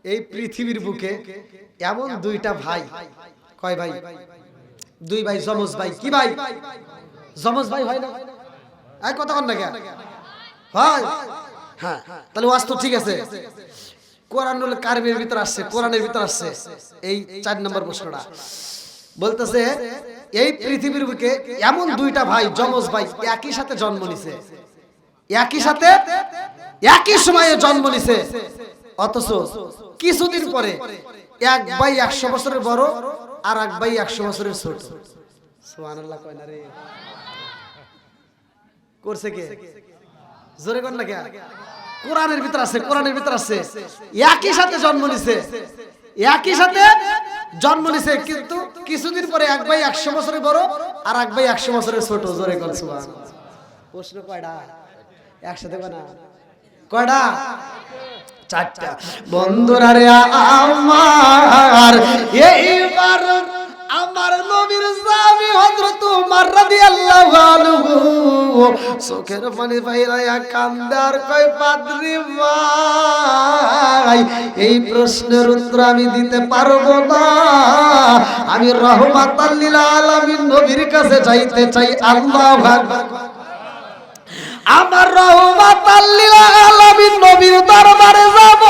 এই পৃথিবীর বুকে এমন দুইটা ভাই, কয় ভাই? দুই ভাই, যমজ ভাই। কি ভাই? যমজ ভাই হয় না? এই কথা কন না কেন ভাই? হ্যাঁ, তাহলে ওয়াজ তো ঠিক আছে। কোরআনুল কারিমের ভিতর আসছে, কোরআনের ভিতর আসছে এই 4 নম্বর প্রশ্নটা। বলতেছে এই পৃথিবীর বুকে এমন দুইটা ভাই, যমজ ভাই, একই সাথে জন্ম নিছে, একই সাথে একই সময়ে জন্ম নিছে, অথচ কিছুদিন পরে এক ভাই 100 বছরের বড় আর এক ভাই 100 বছরের ছোট। সুবহানাল্লাহ কয় না রে? করছে কে? জোরে কর না কে? কোরআনের ভিতর আছে, কোরআনের ভিতর আছে। একই সাথে জন্ম নিছে, একই সাথে জন্ম নিছে, কিন্তু কিছুদিন পরে এক ভাই 100 বছরের বড় আর এক ভাই 100 বছরের ছোট। জোরে কর সুবহানাল্লাহ। প্রশ্ন কয়টা? একসাথে বানা কয়টা? 4টা। বন্ধুরা রে আমার, এইবার আমার নবীর সাহাবী হযরত উমর রাদিয়াল্লাহু আনহু চোখের পানি বাইরায়া কান্দে আর কয়, পাদ্রী ভাই, এই প্রশ্নের উত্তর আমি দিতে পারবো না। আমি রাহমাতাল লিল আলামিন নবীর কাছে যাইতে চাই। আল্লাহু আকবার। আমার রাহমাতাল লিল আলামিন নবীর দরবারে যাব,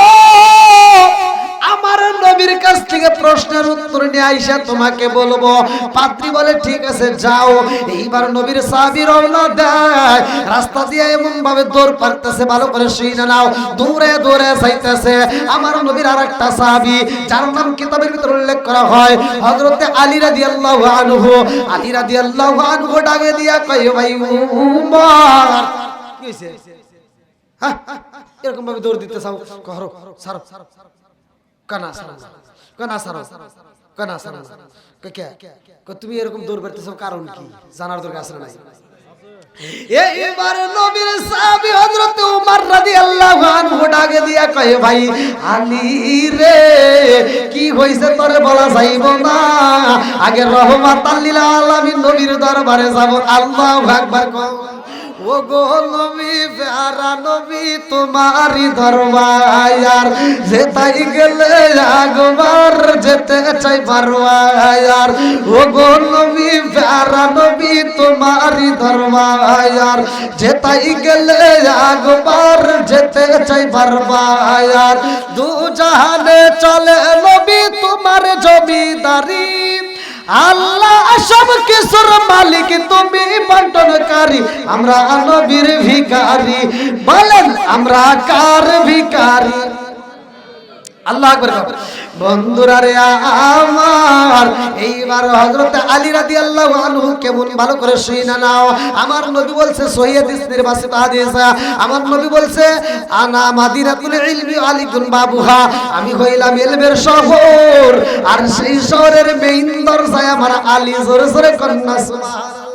আমার নবীর কাছ থেকে প্রশ্নের উত্তর নিয়ে আইসা তোমাকে বলবো। পাদ্রী বলে ঠিক আছে যাও। এইবার নবীর সাহাবী রওনা দেয়, রাস্তা দিয়ে এমন ভাবে দৌড় পারতেছে, ভালো করে শুনে নাও, দৌড়ে দৌড়ে যাইতেছে আমার নবীর আরেকটা সাহাবী, যার নাম কিতাবের ভিতর উল্লেখ করা হয় হযরতে আলী রাদিয়াল্লাহু আনহু। আলী রাদিয়াল্লাহু আনহু ডাকে দিয়া কয়, ভাই উমর, কি হইছে? হ্যাঁ, এরকম ভাবে দৌড় দিতে চাও? করো, ছাড়ো, কানা সারা, কানা সারা, কানা সারা। কে তুমি এরকম দৌড় করতেছো, কারণ কি জানার দরকার আছে না? এইবার নবীর সাহাবী হযরত উমর রাদিয়াল্লাহু আনহু ডাকে দিয়া কয়, ভাই আলী রে, কি হইছে তোরে বলা যাইব না, আগে রাহমাতাল লিল আলামিন নবীর দরবারে যাব। আল্লাহু আকবার। ও গো নবী, প্যারা নবী, তোমারই দরবার যেতাই গেলে একবার যেতে চাই বারবার। ও গো নবী, প্যারা নবী, তোমারই দরবার যেতাই গেলে একবার যেতে চাই বারবার। দু জাহানে চলে নবী তোমার জমিদারি, আল্লাহ সব কিছুর মালিক, তুমি বন্টনকারী, আমরা নবীর ভিখারি। বলেন আমরা কার ভিখারি? আল্লাহু আকবার। বন্ধুরা রে আমার, এইবার হযরত আলী রাদিয়াল্লাহু আনহু কেমন ভালো করে শুনে নাও। আমার নবী বলছে, সহিহ হাদিস নির্বাচিত হাদিস, আমার নবী বলছে, আনা মাদিনাতুল ইলমি আলিকুন বাবুহা, আমি হইলাম ইলমের শহর, আর সেই শহরের মেইন দরজায় আমার আলী। জোরে জোরে কন্না সুবহানাল্লাহ।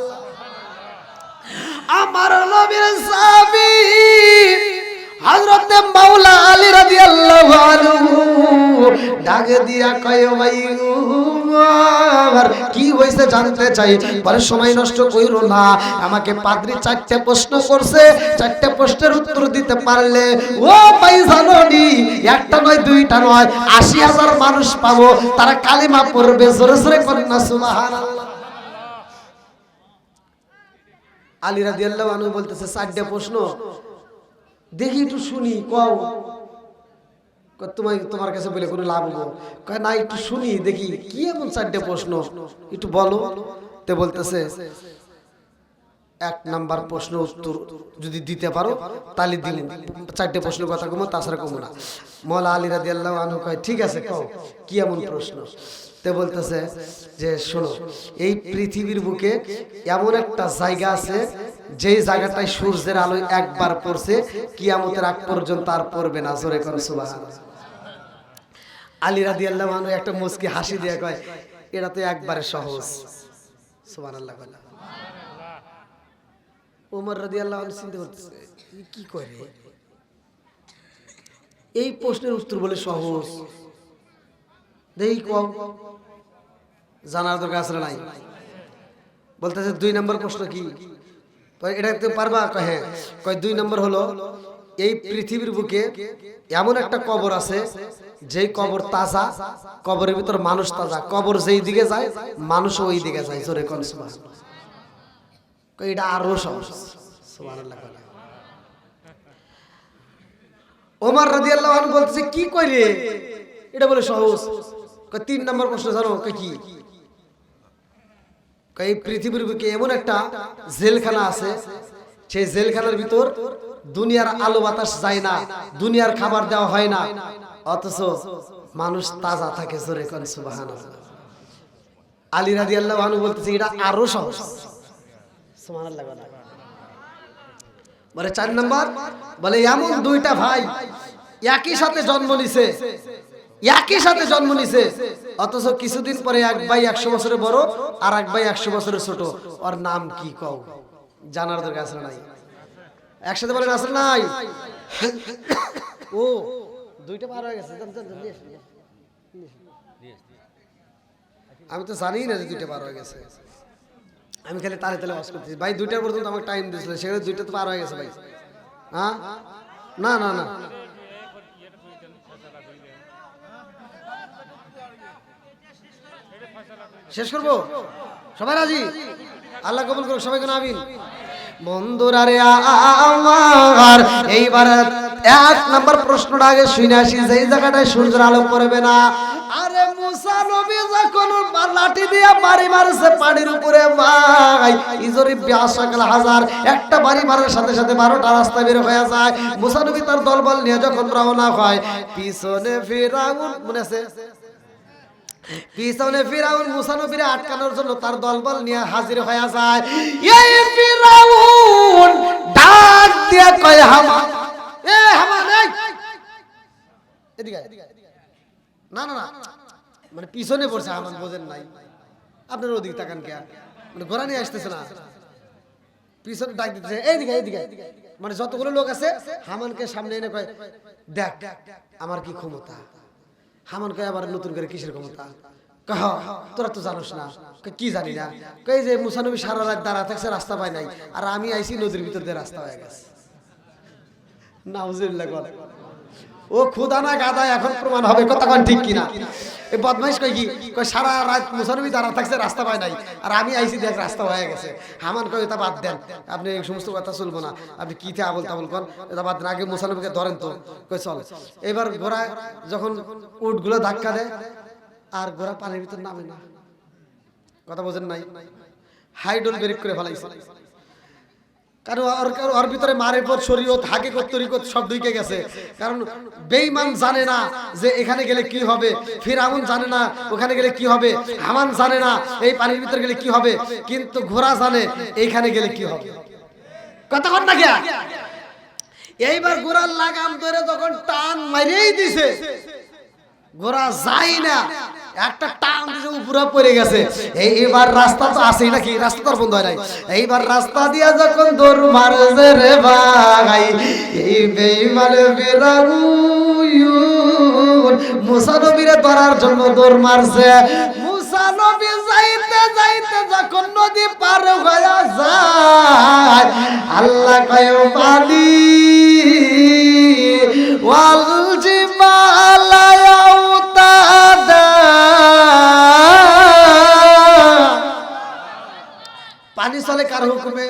আমার নবীর সাহাবী হযরত মাওলা আলী রাদিয়াল্লাহু আনহু ডাকে দিয়া কয়, ভাই উমর, কি হইছে জানতে চাই? পরে সময় নষ্ট কইরো না, আমাকে পাদ্রী 4টা প্রশ্ন করছে, 4টা প্রশ্নের উত্তর দিতে পারলে ও ভাই জানোনি, একটা নয়, দুইটা নয়, 80,000 মানুষ পাবো, তারা কালিমা পড়বে। জোরে জোরে কন্না সুবহানাল্লাহ। আলী রাদিয়াল্লাহু আনহু বলতেছে, 4টা প্রশ্ন দেখি একটু শুনি, কও। তোমার কাছে বলে কোনো লাভ হলো? কয় না, একটু শুনি দেখি কি এমন 4টা প্রশ্ন, একটু বলো। তে বলতেছে, 1 নাম্বার প্রশ্ন উত্তর যদি দিতে পারো তাহলে দিন, 4টা প্রশ্নের কথা কমো, তাছাড়া কমো না। মাওলা আলী রাদিয়াল্লাহু আনহু কয়, ঠিক আছে কও কি এমন প্রশ্ন? তে বলতেছে যে শোনো, এই পৃথিবীর বুকে এমন একটা জায়গা আছে, যেই জায়গাটায় সূর্যের আলো একবার পড়ছে, কিয়ামতের আগ পর্যন্ত আর পড়বে না। জোরে করো সুবহানাল্লাহ। আলী রাদিয়াল্লাহু আনহু একটা মুচকি হাসি দিয়ে কয়, এটা তো একবারে সহজ। সুবহানাল্লাহ। ওমর রাদিয়াল্লাহু আনহু চিন্তা করতেছে, কি করে এই প্রশ্নের উত্তর বলে সহজ, দেখি কম জানার দরকার আছে নাই? বলতেছে 2 নম্বর প্রশ্ন কি? এটা তো পারবা? হ্যাঁ। কয় 2 নম্বর হলো, এই পৃথিবীর বুকে এমন একটা কবর আছে যেই কবর তাজা, কবরের ভিতর মানুষ তাজা, কবর যেই দিকে যায় মানুষ ওই দিকে যায়। জোরে কোন সুবহানাল্লাহ। এটা আরো সহজ। সুবহানাল্লাহ। ওমর রাদিয়াল্লাহু আনহু বলতেছে কি কইরে, এটা বলে সহজ। 3 নম্বর প্রশ্ন জানো কি? এই পৃথিবীর বুকে এমন একটা জেলখানা আছে, সেই জেলখানার ভিতর দুনিয়ার আলো বাতাস যায় না, দুনিয়ার খাবার দেওয়া হয় না, অথচ মানুষ তাজা থাকে। জোরে কোন সুবহানাল্লাহ। আলী রাদিয়াল্লাহু আনহু বলতেছে এটা আরো সহজ। সুবহানাল্লাহ। বলে 4 নাম্বার, বলে এমন দুইটা ভাই একই সাথে জন্ম নিছে, অথচ কিছুদিন পরে এক ভাই 100 বছরের বড় আর এক ভাই 100 বছরের ছোট। ওর নাম কি কও? জানার দরকার আছে নাই? একসাথে বলেন আছে নাই? ও দুইটা পার হয়ে গেছে। আমি তো জানি না যে দুইটা পার হয়ে গেছে। আমি খালি তালে তালে ওয়াজ করতেছি। ভাই 2টা পর্যন্ত আমাকে টাইম দিয়েছিল, সেখানে 2টা তো পার হয়ে গেছে ভাই। হ্যাঁ, না না না, শেষ করবো। সবাই রাজি? আল্লাহ কবুল করুক, সবাই কোন আমিন। বন্ধুরা রে আমার, এইবার 1 নাম্বার প্রশ্নটা আগে শুনে আসি, যেই জায়গাটায় সূর্যের আলো পড়বে না। আরে মুসা নবী যখন লাঠি দিয়ে বাড়ি মারছে পানির উপরে, ভাই ইজরি বিয়াসাকাল হাজার, একটা বাড়ি মারার সাথে সাথে 12টা রাস্তা বের হয়ে যায়। মুসা নবী তার দলবল নিয়ে যখন রওনা হয়, পিছনে ফিরাউন, মনে আছে? পিছনে ফিরাউন মুসা নবীরে আটকানোর জন্য তার দলবল নিয়ে হাজির হয়ে যায়। এই ফিরাউন ডাক দিয়ে কয়, হামান, এ হামান, এই এদিকে। না না না, মানে পিছনে পড়ছে হামান, বোঝেন নাই? আপনার ওদিকে তাকান কে, মানে ঘোড়া নিয়ে আসতেছে না, পিছনে ডাক দিতেছে, এইদিকে এইদিকে। মানে যতগুলো লোক আছে হামানকে সামনে এনে কয়, দেখ আমার কি ক্ষমতা। হামান কয় আবার নতুন করে কিসের ক্ষমতা? কহ তোরা তো জানোস না। কি জানি না? কই যে মুসা নবী সারা রাত দাঁড়া থাকছে, রাস্তা পায় নাই, আর আমি আইছি নদীর ভিতর দিয়ে রাস্তা হয়ে গেছে। নাউজুবিল্লাহ। ও খুদা না গাদা, এখন প্রমাণ হবে কতক্ষণ ঠিক কিনা। এই বদমাইশ কয় কি, কয় সারা রাত মুসা নবী দাঁড়া থাকছে, রাস্তা পায় নাই, আর আমি আইছি দেখ রাস্তা হয়ে গেছে। হামান কয় এটা বাদ দেন, আপনি এই সমস্ত কথা চলবো না, আপনি কি আবল তাবল কন, এটা বাদ দেন, আগে মুসা নবীকে ধরেন তো। কয় চল। এবার ঘোড়া যখন উটগুলো ধাক্কা দেয়, আর ঘোড়া পানির ভিতর নামে না। কথা বোঝেন নাই? হাইডল ব্রেক করে ফেলাইছে, কারণ ওর ভিতরে মারের পর শরীয়ত, হাকিকত, তরিকত সব ঢুকে গেছে। কারণ বেঈমান জানে না যে এখানে গেলে কি হবে, ফিরআউন জানে না ওখানে গেলে কি হবে, হামান জানে না এই পানির ভিতর গেলে কি হবে, কিন্তু ঘোড়া জানে এইখানে গেলে কি হবে। কথা কর না গিয়া। এইবার ঘোড়ার লাগাম ধরে যখন টান মারিয়েই দিছে, ঘোড়া যায় না, একটা টান দিয়ে উপরে পড়ে গেছে। এইবার রাস্তা তো আছেই নাকি, রাস্তা তো বন্ধ হয় নাই। এইবার রাস্তা দিয়া যখন দৌড় মারছে রে ভাই, এই বেঈমান ফিরাউন মুসা নবীরে ধরার জন্য দৌড় মারছে। মুসা নবী যাইতে যাইতে যখন নদী পার হয়ে যায়, আল্লাহ কয় পানি ওয়াল জিবালা ইয়াউতাদা, পানি চলে কার হুকুমে,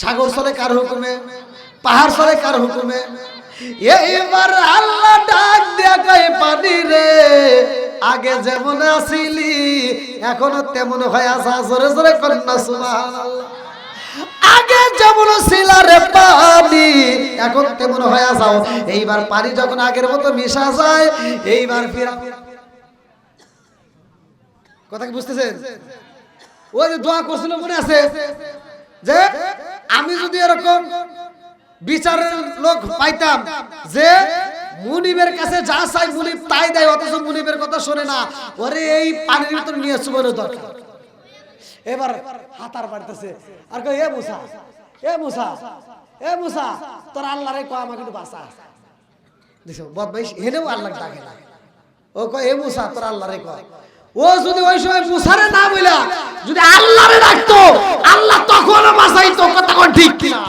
সাগর চলে কার হুকুমে, পাহাড় চলে কার হুকুমে। এইবার আল্লাহ ডাক দিয়া কয় পানি রে, আগে যেমন আসিলি এখনো তেমন হয়ে আসা। জোরে জোরে কন্যা সুবহানাল্লাহ। আগে যেমন ছিল রে পানি, এখন তেমন হয়ে যাও। এইবার পানি যখন আগের মতো মিশা যায়, এইবার কথা কি বুঝতেছেন? ওই যে দোয়া করছিল মনে আছে যে আমি যদি এরকম বিচারের লোক পাইতাম যে মুনিবের কাছে যা চাই মুনিব তাই দেয়, অথচ মুনিবের কথা শোনে না, ওরে এই পানির ভিতর নিয়ে চুবানো দরকার। এবার হাতার বাড়তেছে আর কই, এ মুসা, এ মুসা, এ মুসা, তোর আল্লাহ রে কয় আমাকে একটু বাঁচা। দেখো বদমাইশ, হেনেও আল্লাহ ডাকে না। ও কয় এ মুসা, তোর আল্লাহ রে কয়। ও যদি ওই সময় মুসারে না বইলা যদি আল্লাহরে ডাকতো, আল্লাহ তখনও বাঁচাইতো। কথা কোন ঠিক কিনা?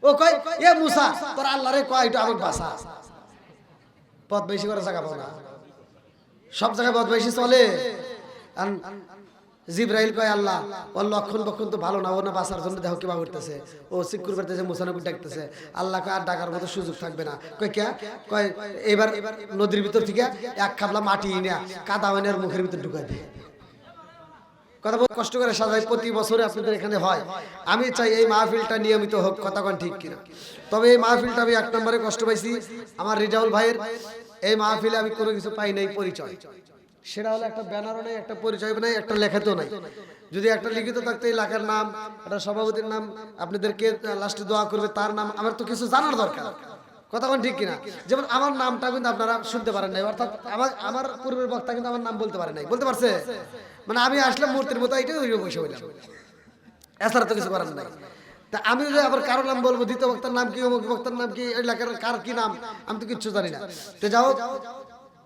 ও কয় এ মুসা তোর আল্লাহরে কয় একটু আমাকে বাঁচা। পথ বেশি করে জায়গা পাও না, সব জায়গায় পথ বেশি চলে। জিবরাইল কয় আল্লাহ ওর লক্ষণ বক্ষণ তো ভালো না, ও না বাঁচার জন্য দেখো কিবা করতেছে, ও সিকুর করতেছে, মুসানবী ডাকতেছে। আল্লাহ কয় আর ডাকার মতো সুযোগ থাকবে না। কয় কে? কয় এবার নদীর ভিতর থেকে এক খাবলা মাটি এনে কাদা ওনার মুখের ভিতর ঢুকাই দিয়ে। কথা বল, কষ্ট করে সাজাই, প্রতি বছরে আপনাদের এখানে হয়। আমি চাই এই মাহফিলটা নিয়মিত হোক, কথা কোন ঠিক কিনা? তবে এই মাহফিলটা আমি এক নম্বরে কষ্ট পাইছি আমার রিজাউল ভাইয়ের। এই মাহফিলে আমি কোনো কিছু পাই নাই পরিচয়, সেটা হলো একটা ব্যানারও নেই, একটা পরিচয় নাই, একটা লেখাতেও নাই। যদি একটা লিখিত থাকতো এই এলাকার নাম, একটা সভাপতির নাম, আপনাদেরকে লাস্টে দোয়া করবে তার নাম, আমার তো কিছু জানার দরকার, কথা কোন ঠিক কিনা? যেমন আমার নামটা কিন্তু আপনারা শুনতে পারেন নাই, অর্থাৎ আমার পূর্বের বক্তা কিন্তু আমার নাম বলতে পারে নাই, বলতে পারছে? মানে আমি আসলে মূর্তির মতো এইটা বসে হইলাম, এছাড়া তো কিছু করার নাই। তা আমি যদি আবার কারো নাম বলবো, দ্বিতীয় বক্তার নাম কি, অমুক বক্তার নাম কি, এলাকার কার কি নাম, আমি তো কিচ্ছু জানি না। তো যাও,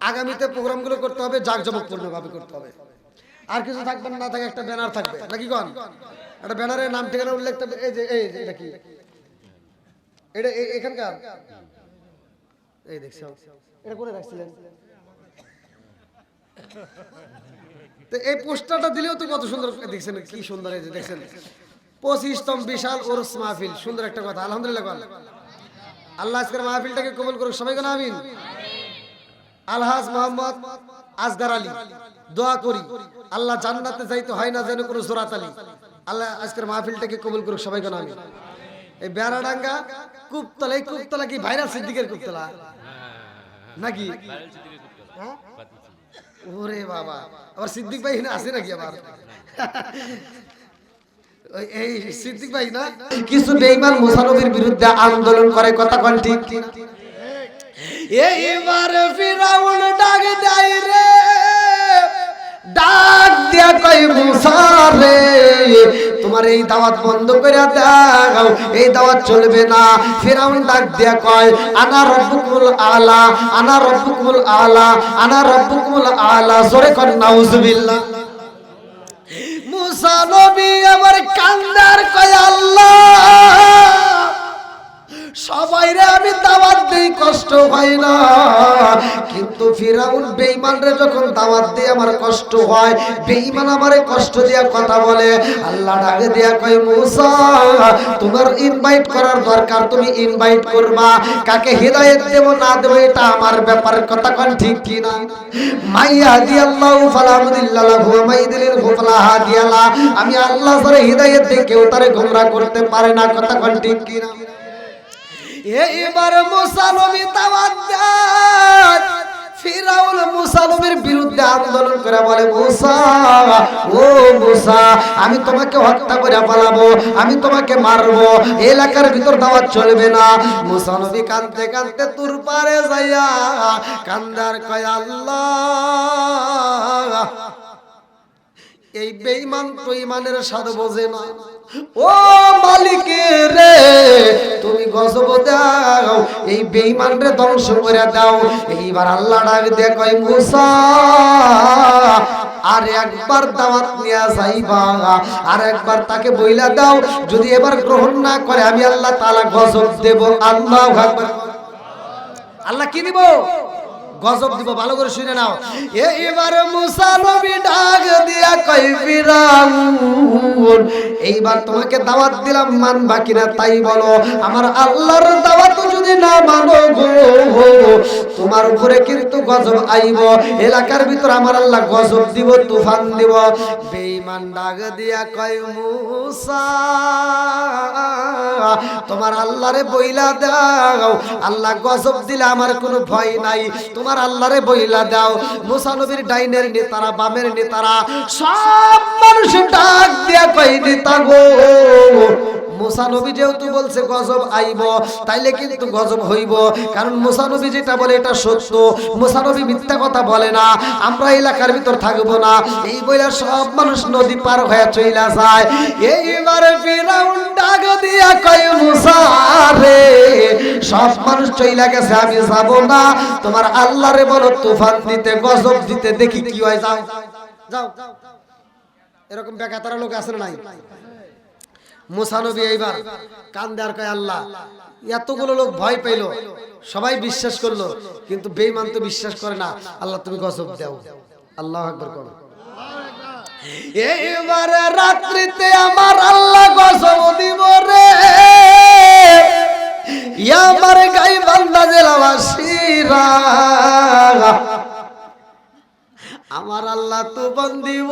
আগামীতে প্রোগ্রামগুলো করতে হবে জাঁকজমকপূর্ণ ভাবে করতে হবে। আর কিছু থাকবে না, থাকে একটা ব্যানার থাকবে নাকি কোন? একটা ব্যানারের নাম ঠিকানা উল্লেখ থাকবে। এই যে এটা কি, এটা এখানকার, এই দেখছো এটা করে রাখছিলেন। তো এই পোস্টারটা দিলেও তো কত সুন্দর, দেখছেন কি সুন্দর, এই যে দেখছেন 25তম বিশাল উরুস মাহফিল, সুন্দর একটা কথা। আলহামদুলিল্লাহ, আল্লাহ আজকের মাহফিলটাকে কবুল করুক, সবাই কোন আমিন। আলহাজ মোহাম্মদ আসগার আলী, দোয়া করি আল্লাহ জান্নাতে যাইতে হয় না যেন কোনো জোরাত আলী। আল্লাহ আজকের মাহফিলটাকে কবুল করুক, সবাই কোন আমিন। এই বেড়াডাঙ্গা কুপতলা, এই কুপতলা কি ভাইরাল সিদ্দিকের কুপতলা নাকি? ওরে বাবা, আবার সিদ্দিক ভাই না আছে নাকি? আবার এই সিদ্দিক ভাই না, কিছু বেঈমান মুসা নবীর বিরুদ্ধে আন্দোলন করে, কথা কোন ঠিক কিনা? এইবার ফিরাউন ডাক দেয় রে, ডাক দিয়া কই মুসা রে তোমার এই দাওয়াত বন্ধ করে দাও, এই দাওয়াত চলবে না। ফিরাউন ডাক দিয়া কয় আনা রব্বুকুল আলা, আনা রব্বুকুল আলা, আনা রব্বুকুল আলা, জোরে কর নাউজুবিল্লাহ। মুসা নবী আমার কান্দার কয় আল্লাহ সবাইরে আমি দাওয়াত দেই, কষ্ট হয় না, কিন্তু ফিরাউন বেঈমানরে যখন দাওয়াত দেই আমার কষ্ট হয়, বেঈমান আমারে কষ্ট দিয়া কথা বলে। আল্লাহ ডাকে দিয়া কয় মুসা তোমার ইনভাইট করার দরকার, তুমি ইনভাইট করবা, কাকে হিদায়াত দেব না দেব এটা আমার ব্যাপার, কথা কোন ঠিক কি না? মাইয়া দিয়াল্লাহু ফালা মুদিল্লা লাহু ওয়া মাইয়ুদ্লিলহু ফালা হাদিয়া লা, আমি আল্লাহ যারে হিদায়াত দেই কেউ তারে গোমরাহ করতে পারে না, কথা কোন ঠিক কি না? এইবার মুসা নবী দাওয়াত দেয়, ফিরাউন মুসা নবীর বিরুদ্ধে আন্দোলন করে বলে মুসা, ও মুসা আমি তোমাকে হত্যা করে ফেলাবো, আমি তোমাকে মারবো, এলাকার ভিতর দাওয়াত চলবে না। মুসা নবী কাঁদতে কাঁদতে তুর পারে যাইয়া কান্দার কয় আল্লাহ এই বেঈমান তো ঈমানের স্বাদ বোঝে না, ও মালিক রে তুমি গজব দাও, এই বেঈমানরে ধ্বংস করে দাও। এইবার আল্লাহ ডাক দিয়ে কয় মুসা আর একবার দাওয়াত নিয়া যাইবা, আর একবার তাকে বইলা দাও, যদি এবার গ্রহণ না করে আমি আল্লাহ তাআলা গজব দেব। আল্লাহু আকবার। আল্লাহ কি দিব? গজব দিব, ভালো করে শুনে নাও। এইবার মুসা নবী ডাক দিয়া কই ফিরাউন এইবার তোমাকে দাওয়াত দিলাম, মানবা কিনা তাই বলো। আমার আল্লাহর দাওয়াত যদি না মানো গো তোমার উপরে কিন্তু গজব আইব, এলাকার ভিতর আমার আল্লাহ গজব দিব, তুফান দিব। বেঈমান ডাক দিয়া কয় মুসা তোমার আল্লাহরে বইলা দাও, আল্লাহ গজব দিলে আমার কোনো ভয় নাই, তোমার আল্লাহরে বইলা দাও। মুসা নবীর ডাইনের নেতারা, বামের নেতারা সব মানুষ ডাক দিয়া কই নেতা গো মুসা নবী যেহেতু বলছে গজব আইব, তাইলে কিন্তু গজব হইব, কারণ মুসা নবী যেটা বলে এটা সত্য, মুসা নবী মিথ্যা কথা বলে না, আমরা এলাকার ভিতর থাকবো না। এই বইলা সব মানুষ নদী পার হয়ে চইলা যায়। এইবারে ফিরাউন ডাক দিয়া কয় মুসা রে সব মানুষ চইলা গেছে, আমি যাব না, তোমার আল্লাহরে বলো তুফান দিতে, গজব দিতে, দেখি কি হয়, যাও যাও। এরকম বেকাতারা লোক আছে না নাই? মুসা নবী এইবার কান্দে আর কয় আল্লাহ এতগুলো লোক ভয় পেল, সবাই বিশ্বাস করলো, কিন্তু বেঈমান তো বিশ্বাস করে না, আল্লাহ তুমি গজব দাও। আল্লাহু আকবার করো। এইবার রাত্রিতে আমার আল্লাহ গজব দিব রে, আমার গাই বান্দা জেলাবাসীরা, আমার আল্লাহ তুফান দিব।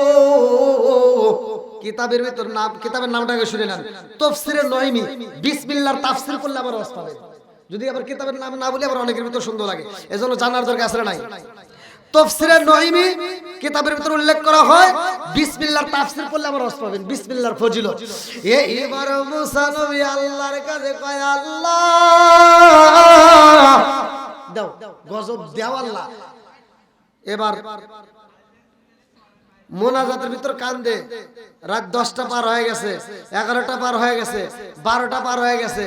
কিতাবের ভিতর নাম, কিতাবের নামটাকে শুনে নেন, তাফসীরে নয়মি, বিসমিল্লাহর তাফসীর করলে আবার ওয়াজ পাবেন। যদি আবার কিতাবের নাম না বলি আবার অনেকের ভিতর সুন্দর লাগে, এজন্য জানার দরকার আছে নাই। তাফসীরে নয়মি কিতাবের ভিতর উল্লেখ করা হয়, বিসমিল্লাহর তাফসীর করলে আবার ওয়াজ পাবেন, বিসমিল্লাহর ফজিলত। এইবার মুসা নবী আল্লাহর কাছে কয় আল্লাহ দাও, গজব দাও আল্লাহ। এবার মোনাজাতের ভিতর কান্দে, রাত 10টা পার হয়ে গেছে, 11টা পার হয়ে গেছে, 12টা পার হয়ে গেছে,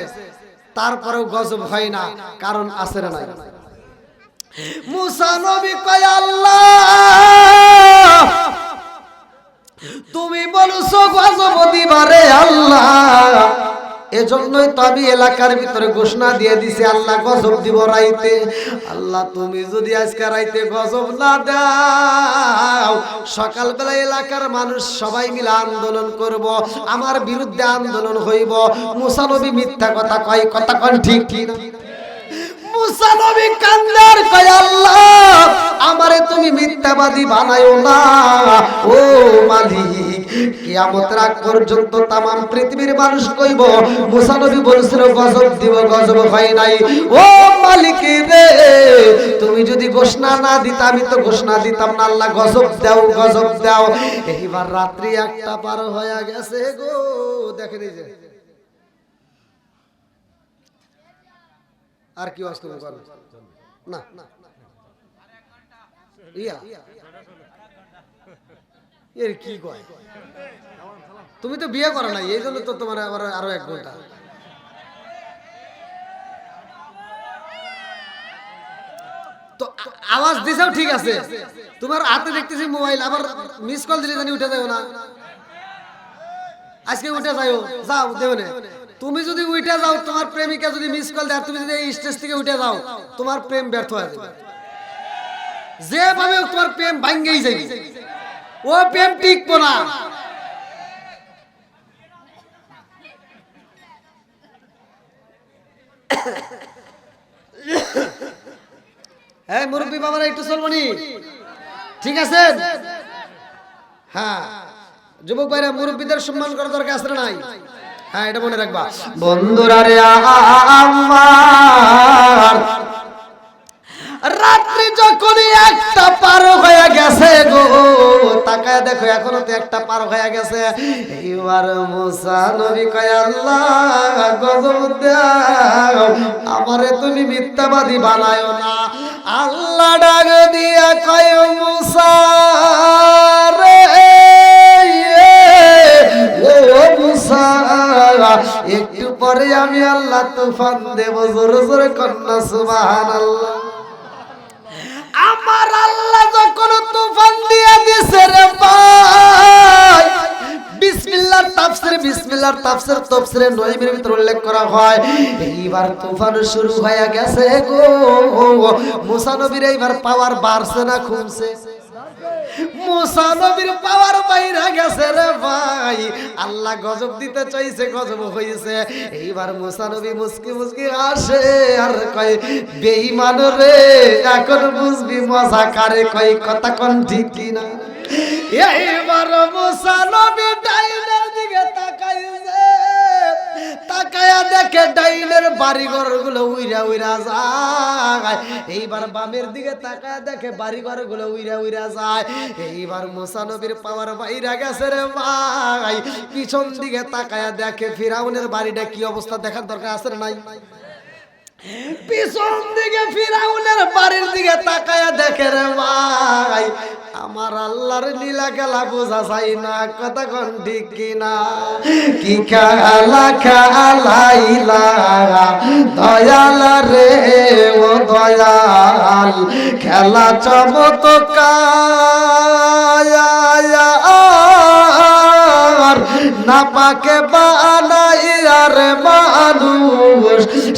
তারপরেও গজব হয় না, কারণ আছে না নাই। মুসা নবী কয় আল্লাহ তুমি বলছো গজব দিবারে আল্লাহ, এজন্যই তো আমি এলাকার ভিতরে ঘোষণা দিয়ে দিছি আল্লাহ গজব দিব রাইতে। আল্লাহ তুমি যদি আজকে রাইতে গজব না দাও, সকালবেলা এলাকার মানুষ সবাই মিলে আন্দোলন করব, আমার বিরুদ্ধে আন্দোলন হইব। মুসা নবী মিথ্যা কথা কয়, কথা কোন ঠিক ঠিক। মুসা নবী কান্দার কয় আল্লাহ আমারে তুমি মিথ্যাবাদী বানায়ো না ও মালিক, কিয়ামতের আগ পর্যন্ত তামাম পৃথিবীর মানুষ কইব মুসা নবী বলেছিল গজব দিব, গজব হয় নাই। ও মালিক রে তুমি যদি ঘোষণা না দিতা আমি তো ঘোষণা দিতাম না, আল্লাহ গজব দাও, গজব দাও। এইবার রাত্রি 1টা পার হয়ে গেছে গো, দেখেন এই যে আর কি ওয়াজ করব না ইয়া এর কি কয়, তুমি তো বিয়ে করো নাই, এই জন্য তো তোমার আবার আরো 1 ঘন্টা। তো আওয়াজ দিছাও ঠিক আছে, তোমার হাতে দেখতেছি মোবাইল, আবার মিস কল দিলে জানি উঠে যাও না, আজকে উঠে যাও, যাও দেও না। তুমি যদি উঠে যাও, তোমার প্রেমিকা যদি মিস কল দেয়, তুমি যদি এই স্টেজ থেকে উঠে যাও, তোমার প্রেম ব্যর্থ হয়ে যাবে, যেভাবে তোমার প্রেম ভাঙ্গেই যাবে, ও প্রেম টিকবো না। হ্যাঁ মুরব্বী বাবারা একটু চলবনি, ঠিক আছে? হ্যাঁ যুবক ভাইরা মুরব্বীদের সম্মান করা দরকার আছে না নাই? হ্যাঁ এটা মনে রাখবা। বন্ধুরা রে আমার রাত্রি যখন 1টা পার হয়ে গেছে গো, তাকায় দেখো এখনো তো 1টা পার হয়ে গেছে। এবার মুসা নবী কয় আল্লাহ গজব দাও, আমারে তুমি মিথ্যাবাদী বানায়ো না। আল্লাহ ডাক দিয়া কয় মুসা রে ও মুসা একটু পরে আমি আল্লাহ তুফান দেব, জোরে জোরে কন্যা সুবহানাল্লাহ। আমার আল্লাহ যখন তুফান দিয়া দিছে রে ভাই, বিসমিল্লাহর তাফসীর, বিসমিল্লাহর তাফসীর তাফসীরে নয়মির ভিতর উল্লেখ করা হয়, এইবার তুফান শুরু হয়ে গেছে গো। মুসা নবীর এইবার পাওয়ার বাড়ছে না কমছে? মুসা নবীর পাওয়ার বাইরে গেছে রে ভাই, আল্লাহ গজব দিতে চাইছে, গজব হইছে। এইবার মুসা নবী মুস্কি মুস্কি আসে আর কয় বেঈমান রে এখন বুঝবি মজা কারে কয়, কথা কোন ঠিক কি না? এইবার মুসা নবী ডাইনের দিকে তাকাইছে, তাকায়া দেখে ডাইনের বাড়িঘর গুলো উইরা উইরা যায়। এইবার বামের দিকে তাকায়া দেখে বাড়িঘর গুলো উইরা উইরা যায়। এইবার মুসা নবীর পাওয়ার বাইরে গেছে রে ভাই, পিছন দিকে তাকায়া দেখে ফিরাউনের বাড়িটা কি অবস্থা দেখার দরকার আছে না নাই? পিছন দিকে ফিরাউনের বাড়ির দিকে তাকায়া দেখে রে ভাই, আমার আল্লাহর লীলা খেলা বোঝা যায় না, কথা কোন ঠিক কিনা? কি খেলা খেলাইলা দয়াল রে ও দয়াল, খেলা চমৎকার না পাকে বানা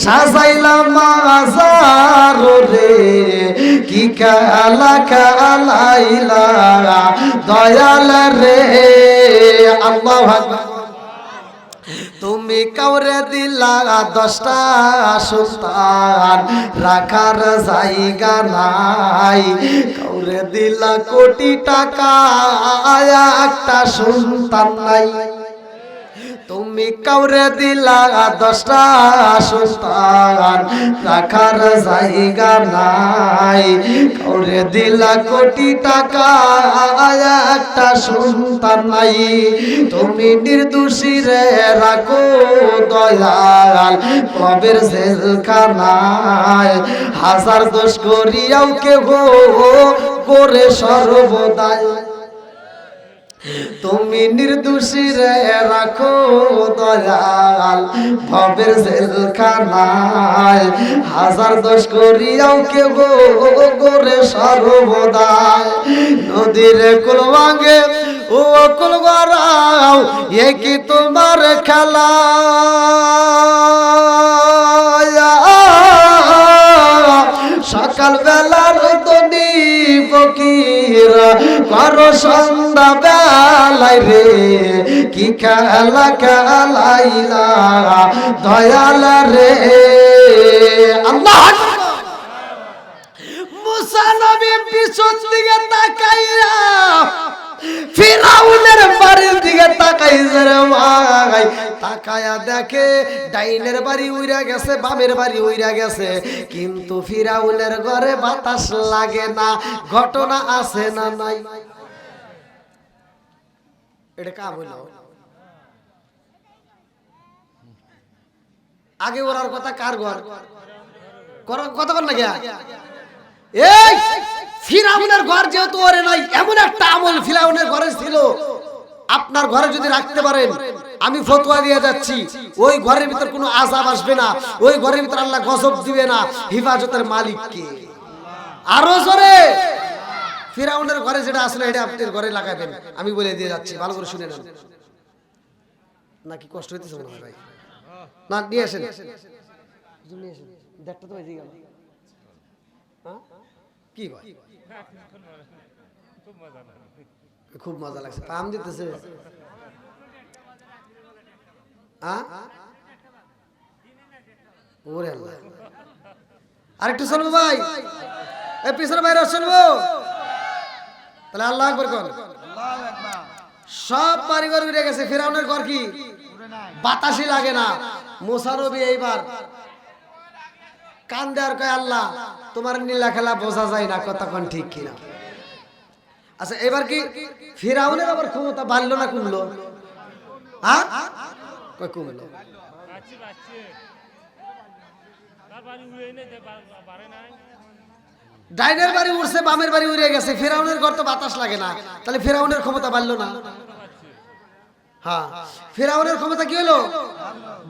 সাজাইলাম মাজার রে কি কালা কালাইলা দয়াল রে আল্লাহু আকবার তুমি কাউরে দিলা 10টা সন্তান রাখার জায়গা নাই কাউরে দিলা কোটি টাকা একটা সন্তান নাই তুমি কাউরে দিলা 10টা সন্তান রাখার জায়গা নাই কাউরে দিলা কোটি টাকা একটা সন্তান নাই তুমি নির্দোষী রে রাখো দয়াল কবের জেলখানায় হাজার দোষ করিয়াও কেহ করে সর্বদাই তুমি নির্দোষী রে রাখো দয়াল ভবের জেলখানায় হাজার দোষ করিয়াও কেউ করে সর্বদাই নদীর কুল ভাঙে ও কুল গড়াও এ কি তোমার খেলা সকাল বেলার তনি ফকির করো সন্ধ্যা বেলায় রে কি খেলা খেলাইলা দয়াল রে আল্লাহ মুসা নবী পিছন দিকে তাকাইয়া ফিরাউনের বাড়ির দিকে তাকাইছে রে ভাই তাকায়া দেখে ডাইনের বাড়ি উইরা গেছে বামের বাড়ি উইরা গেছে কিন্তু ফিরাউনের ঘরে বাতাস লাগে না ঘটনা আছে না নাই এটা কা বলল আগে ওরার কথা কার ঘর কথা বল না গিয়া এই ফিরাউনের ঘর যেহেতু ওরে নাই এমন একটা আমল ফিরাউনের ঘরে ছিল আপনার ঘরে যদি রাখতে পারেন আমি ফতোয়া দিয়ে যাচ্ছি ওই ঘরের ভিতর কোনো আযাব আসবে না ওই ঘরের ভিতর আল্লাহ গজব দিবে না হিফাজতের মালিক কে আরো জোরে ফিরাউনের ঘরে যেটা আসলে এটা আপনার ঘরে লাগাবেন আমি বলে দিয়ে যাচ্ছি ভালো করে শুনে নেন নাকি কষ্ট হইতেছে মনে হয় ভাই না নিয়ে আসেন নিয়ে আসেন দেখটা তো হয়ে গেল হ্যাঁ কি ভাই খুব মজা লাগছে পাম দিতেছে ওরে আল্লাহ আরেকটু শুনবো ভাই এই পিছনে বাইরে শুনবো তাহলে আল্লাহ আকবার কোন সব বাড়িঘর উড়ে গেছে ফিরাউনের ঘর কি বাতাসই লাগে না মুসা নবী এইবার কান দেওয়ার কয় আল্লাহ তোমার নীলা খেলা বোঝা যায় না কতক্ষণ ঠিক কিনা আচ্ছা এবার কি ফিরাউনের আবার ক্ষমতা বাড়লো না কমলো হ্যাঁ কয় কমলো ডাইনের বাড়ি উড়ছে বামের বাড়ি উড়ে গেছে ফিরাউনের ঘর তো বাতাস লাগে না তাহলে ফিরাউনের ক্ষমতা বাড়লো না হ্যাঁ ফিরাউনের ক্ষমতা কি হলো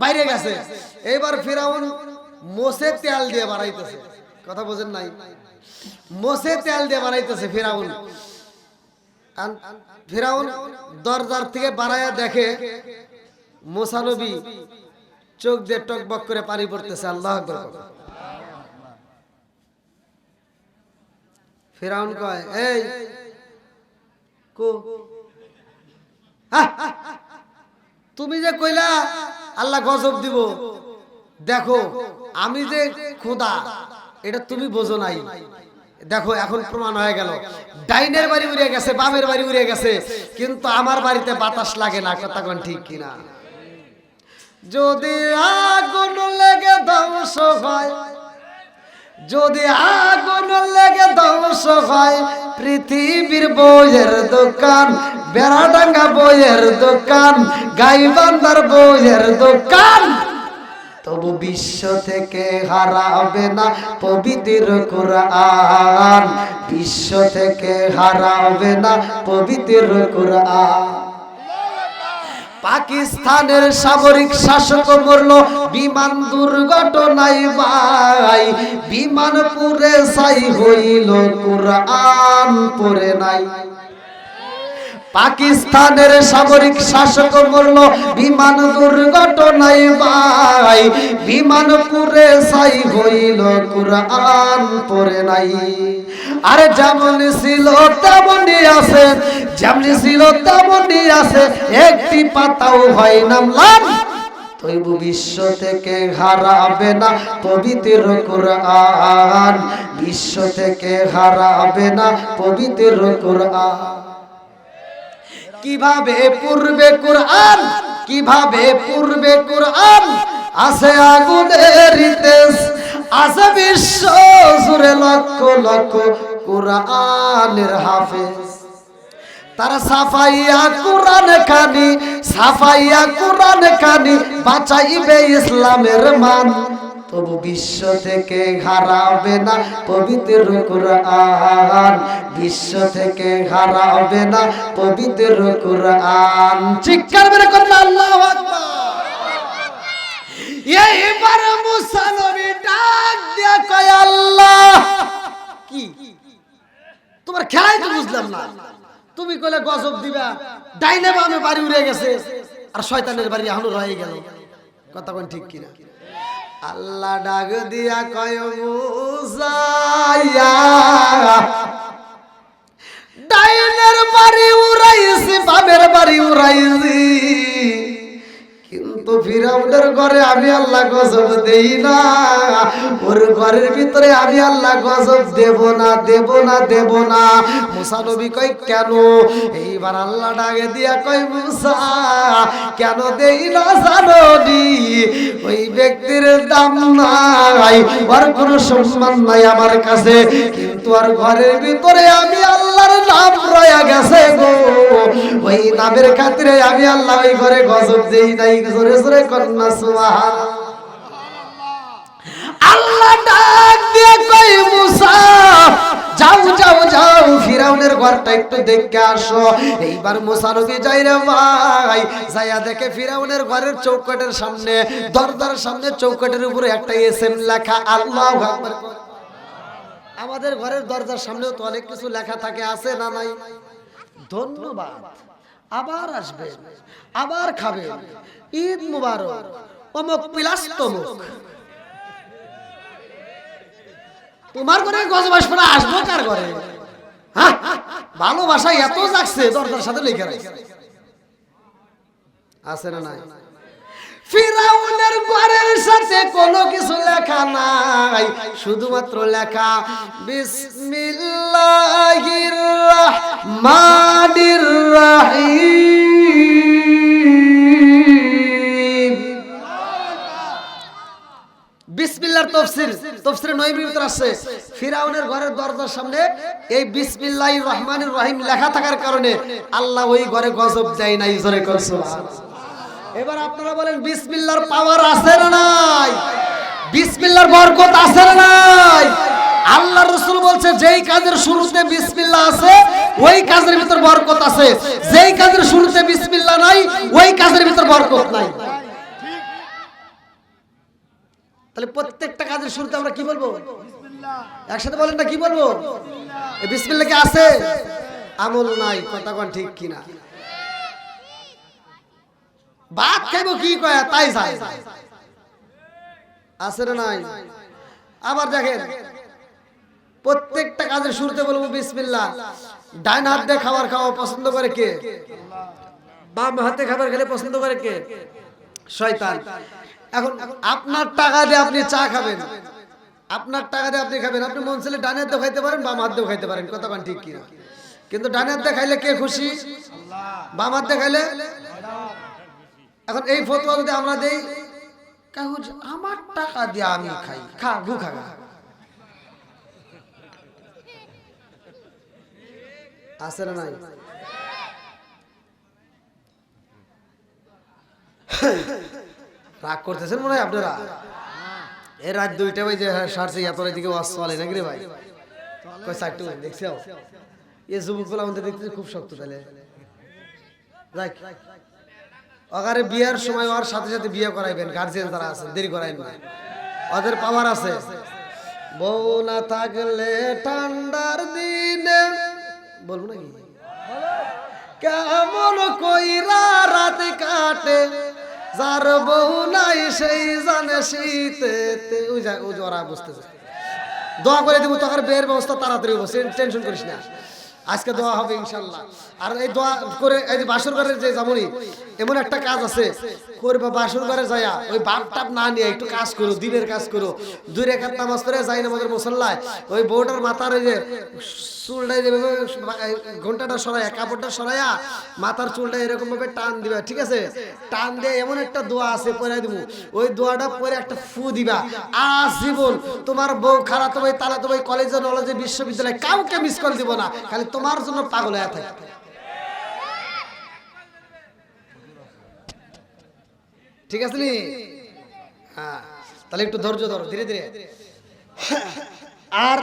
বাইরে গেছে এবার ফিরাউন মোসে তেল দিয়ে বাড়াইতেছে কথা বোঝেন নাই মোসে তেল দিয়ে বাড়াইতেছে ফিরাউন ফিরাউন দরজার থেকে বাড়ায়া দেখে মুসা নবী চোখ দিয়ে টকবক করে পানি পড়তেছে আল্লাহু আকবার ফিরাউন কয় এই কো তুমি যে কইলা আল্লাহ গজব দিব দেখো আমি যে খোদা এটা তুমি বোঝো নাই দেখো এখন প্রমাণ হয়ে গেল ডাইনের বাড়ি উড়ে গেছে বামের বাড়ি উড়ে গেছে কিন্তু আমার বাড়িতে বাতাস লাগে না কথা কোন ঠিক কিনা যদি আগুন লেগে ধ্বংস হয় যদি আগুন লেগে ধ্বংস হয় পৃথিবীর বইয়ের দোকান বেড়াডাঙ্গা বইয়ের দোকান গাইবান্ধার বইয়ের দোকান তবু বিশ্ব থেকে হারাবে না পবিত্র কুরআন বিশ্ব থেকে হারাবে না পবিত্র কুরআন পাকিস্তানের সামরিক শাসক মরল বিমান দুর্ঘটনায় ভাই বিমান পুড়ে ছাই হইল কুরআন পড়ে নাই পাকিস্তানের সামরিক শাসক মরল বিমান দুর্ঘটনায় ভাই, বিমান পুড়ে ছাই হইল কুরআন পড়ে নাই। আরে যেমন ছিল তেমনই আছে, যেমনি ছিল তেমনই আছে, একটি পাতাও হয় না ম্লান। তবু বিশ্ব থেকে হারাবে না পবিত্র কুরআন, বিশ্ব থেকে হারাবে না পবিত্র কুরআন। কিভাবে পূর্বে কুরআন, কিভাবে পূর্বে কুরআন, আছে আগুনের তেজ, আছে বিশ্ব জুড়ে লক্ষ লক্ষ কুরআনের হাফেজ। তারা সাফাইয়া কুরআন খানি, সাফাইয়া কুরআন খানি, বাঁচাইবে ইসলামের মান। তবু বিশ্ব থেকে হারাবে না পবিত্র কুরআন, বিশ্ব থেকে হারাবে না পবিত্র কুরআন। চিৎকার মেরে করুন আল্লাহু আকবার। এইবার মুসা নবী ডাক দিয়া কয়, আল্লাহ কি তোমার খেলাই তো বুঝলাম না। তুমি কইলে গজব দিবা, ডাইনে বামে বাড়ি উড়ে গেছে, আর শয়তানের বাড়ি এখনো রয়ে গেল। কথা কোন ঠিক কিনা? আল্লাহ ডাক দিয়া কয়, মুসা ডাইনের বাড়ি উড়াইছি, বামের বাড়ি উড়াইছি, কিন্তু ফিরাউনের ঘরে আমি আল্লাহ গজব দেই না, ওর ঘরের ভিতরে আমি আল্লাহ গজব দেব না, দেব না, দেব না। মুসা নবী কয় কেন? এইবার আল্লাহ ডাকে দিয়া কয়, মুসা কেন দেই না জানো নি? ওই ব্যক্তির দাম নাই, ওর কোনো সম্মান নাই আমার কাছে, কিন্তু আর ঘরের ভিতরে আমি আল্লাহর নাম রয়ে গেছে গো, ওই নামের খাতিরে আমি আল্লাহ ওই ঘরে গজব দেই নাই। জোরে জোরে কন্যা সুবহানাল্লাহ। আল্লাহ ডাক দিয়ে কই, মুসা যাও যাও যাও, ফিরাউনের ঘরটা একটু দেখে আসো। এইবার মুসা নবী যাই রে ভাই, যাইয়া দেখে ফিরাউনের ঘরের চৌকাটের সামনে, দরজার সামনে চৌকাটের উপরে একটা এসএম লেখা, আল্লাহু আকবার। আমাদের ঘরের দরজার সামনেও তো অনেক কিছু লেখা থাকে, আছে না নাই? ধন্যবাদ, আবার আসবে, আবার খাবে, ঈদ মুবারক, অমুক প্লাস তমুক। তোমার ঘরে গজব আসবে না, আসবো কার ঘরে? হ্যাঁ, ভালোবাসা এত জাগছে, দরজার সাথে লেখা আছে না নাই? ফিরাউনের ঘরের সাথে কোনো কিছু লেখা নাই, শুধুমাত্র লেখা বিসমিল্লাহির রাহমানির রাহিম। বিসমিল্লাহর তাফসীর, তাফসীরে নবীর ভিতর আছে, ফিরাউনের ঘরের দরজার সামনে এই বিসমিল্লাহির রহমানির রহিম লেখা থাকার কারণে আল্লাহ ওই ঘরে গজব দেয় নাই। জোরে কর সুবহানাল্লাহ। এবার আপনারা বলেন, বিসমিল্লাহর পাওয়ার আছে না নাই? বিসমিল্লাহর বরকত আছে না নাই? আল্লাহর রাসূল বলছে, যেই কাজের শুরুতে বিসমিল্লাহ আছে ওই কাজের ভিতর বরকত আছে, যেই কাজের শুরুতে বিসমিল্লাহ নাই ওই কাজের ভিতর বরকত নাই। তাহলে প্রত্যেকটা কাজের শুরুতে আমরা কি বলবো? বিসমিল্লাহ। একসাথে বলেন না, কি বলবো? এই বিসমিল্লাহ কি আছে? আমল নাই। কথা কোন ঠিক কিনা? ভাত খাইবো কি কয় তাই যায়, আছে না নাই? আবার দেখেন, প্রত্যেকটা কাজের শুরুতে বলবো বিসমিল্লাহ। ডান হাত দিয়ে খাবার খাওয়া পছন্দ করে কে? বাম হাতে খাবার খেলে পছন্দ করে কে? শয়তান। এখন আপনার টাকা দিয়ে আপনি চা খাবেন, আপনার টাকা দিয়ে আপনি খাবেন, আপনি মন চাইলে ডান হাত দিয়ে খাইতে পারেন, বাম হাত দিয়ে খাইতে পারেন। কথা কোন ঠিক কিনা? কিন্তু ডান হাত দিয়ে খাইলে কে খুশি? বাম হাত দিয়ে খাইলে? এখন এই ফতোয়া যদি আমরা দেই, আমার টাকা দিয়ে আমি খাই, খা গু খা, আছে না নাই? রাগ করতেছেন মনে হয় আপনারা? এই রাত 2টা বাজে সারছে, এত রাত দিকে ওয়াজ চলে নাকি রে ভাই? কই 4টা বাজে দেখছি। এই যুবকগুলো আমাদের দেখতে খুব শক্ত। তাহলে যাক, ওখানে বিয়ের সময় ওর সাথে সাথে বিয়ে করাইবেন, গার্জিয়ান যারা আছেন দেরি করাইবেন না, ওদের পাওয়ার আছে। বউ না থাকলে ঠান্ডার দিনে, বলবো নাকি? কেমন কইরা রাত কাটে যার বউ নাই সেই জানে শীতেতে। ওই যা ও জরা বুঝতেছে। দোয়া করে দেবো তোর বিয়ের ব্যবস্থা তাড়াতাড়ি হবে, টেনশন করিস না, আজকে দোয়া হবে ইনশাল্লাহ। আর এই দোয়া করে এই যে বাসর ঘরের যে যেমনই এমন একটা কাজ আছে করবে, বাসর ঘরে যায়া ওই বাপ টাপ না নিয়ে একটু কাজ করো, দিনের কাজ করো, 2 রাকাত নামাজ পড়ে যাই আমাদের মুসল্লায় ওই বউটার মাথার ওই যে চুলটাই ঘন্টাটা সরাইয়া কাপড়টা সরাইয়া মাথার চুলটা এরকম ভাবে টান দিবা, ঠিক আছে? টান দিয়ে এমন একটা দোয়া আছে পড়ে দিব, ওই দোয়াটা পরে একটা ফু দিবা, আজীবন তোমার বউ খালাতো ভাই তালাতো ভাই কলেজে নলেজে বিশ্ববিদ্যালয়ে কাউকে মিস কল দিব না, খালি তোমার জন্য পাগল হয়ে থাকে। ঠিক আছে নি? হ্যাঁ, তাহলে একটু ধৈর্য ধরো, ধীরে ধীরে। আর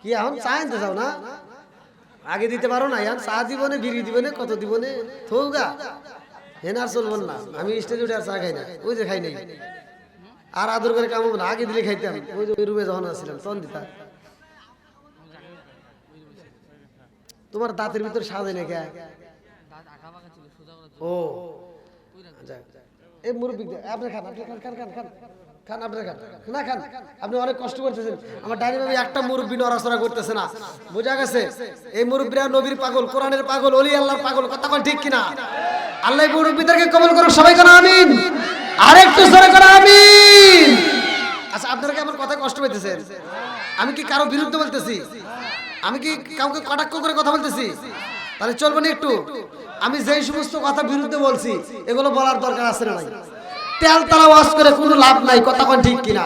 কি এখন চা আনতে যাও না? আগে দিতে পারো না? এখন চা দিবনে, বিড়ি দিবনে, কত দিবনে, থৌগা হেন আর চলবো না। আমি স্টেজে উঠে আর চা খাই না, ওই যে খাই নাই আর আদর করে কামব না, আগে দিলে খাইতাম। ওই যে ওই রুমে যখন আসছিলাম তখন দিতাম। তোমার দাঁতের ভিতর সাজে না কে? ও এই মুরব্বী আপনি খান, আপনি খান, খান খান খান খান, আপনার খান না খান, আপনি অনেক কষ্ট করতেছেন। আমার ডাইনি ভাবি একটা মুরব্বী নড়াচড়া করতেছে না, বোঝা গেছে? এই মুরব্বীরা নবীর পাগল, কোরআনের পাগল, ওলি আল্লাহর পাগল, কথা কোন ঠিক কিনা? আল্লাহ মুরব্বীদেরকে কবুল করুন, সবাই কোন আমিন, আরেকটু জোরে কোন আমিন। আচ্ছা, আপনারা কি আমার কথা কষ্ট পাইতেছেন? আমি কি কারো বিরুদ্ধে বলতেছি? আমি কি কাউকে কটাক্ষ করে কথা বলতেছি? তাহলে চলবো না একটু? আমি যেই সমস্ত কথা বিরুদ্ধে বলছি এগুলো বলার দরকার আছে না নাই? তেল তালা ওয়াজ করে কোনো লাভ নাই, কথা কোন ঠিক কিনা?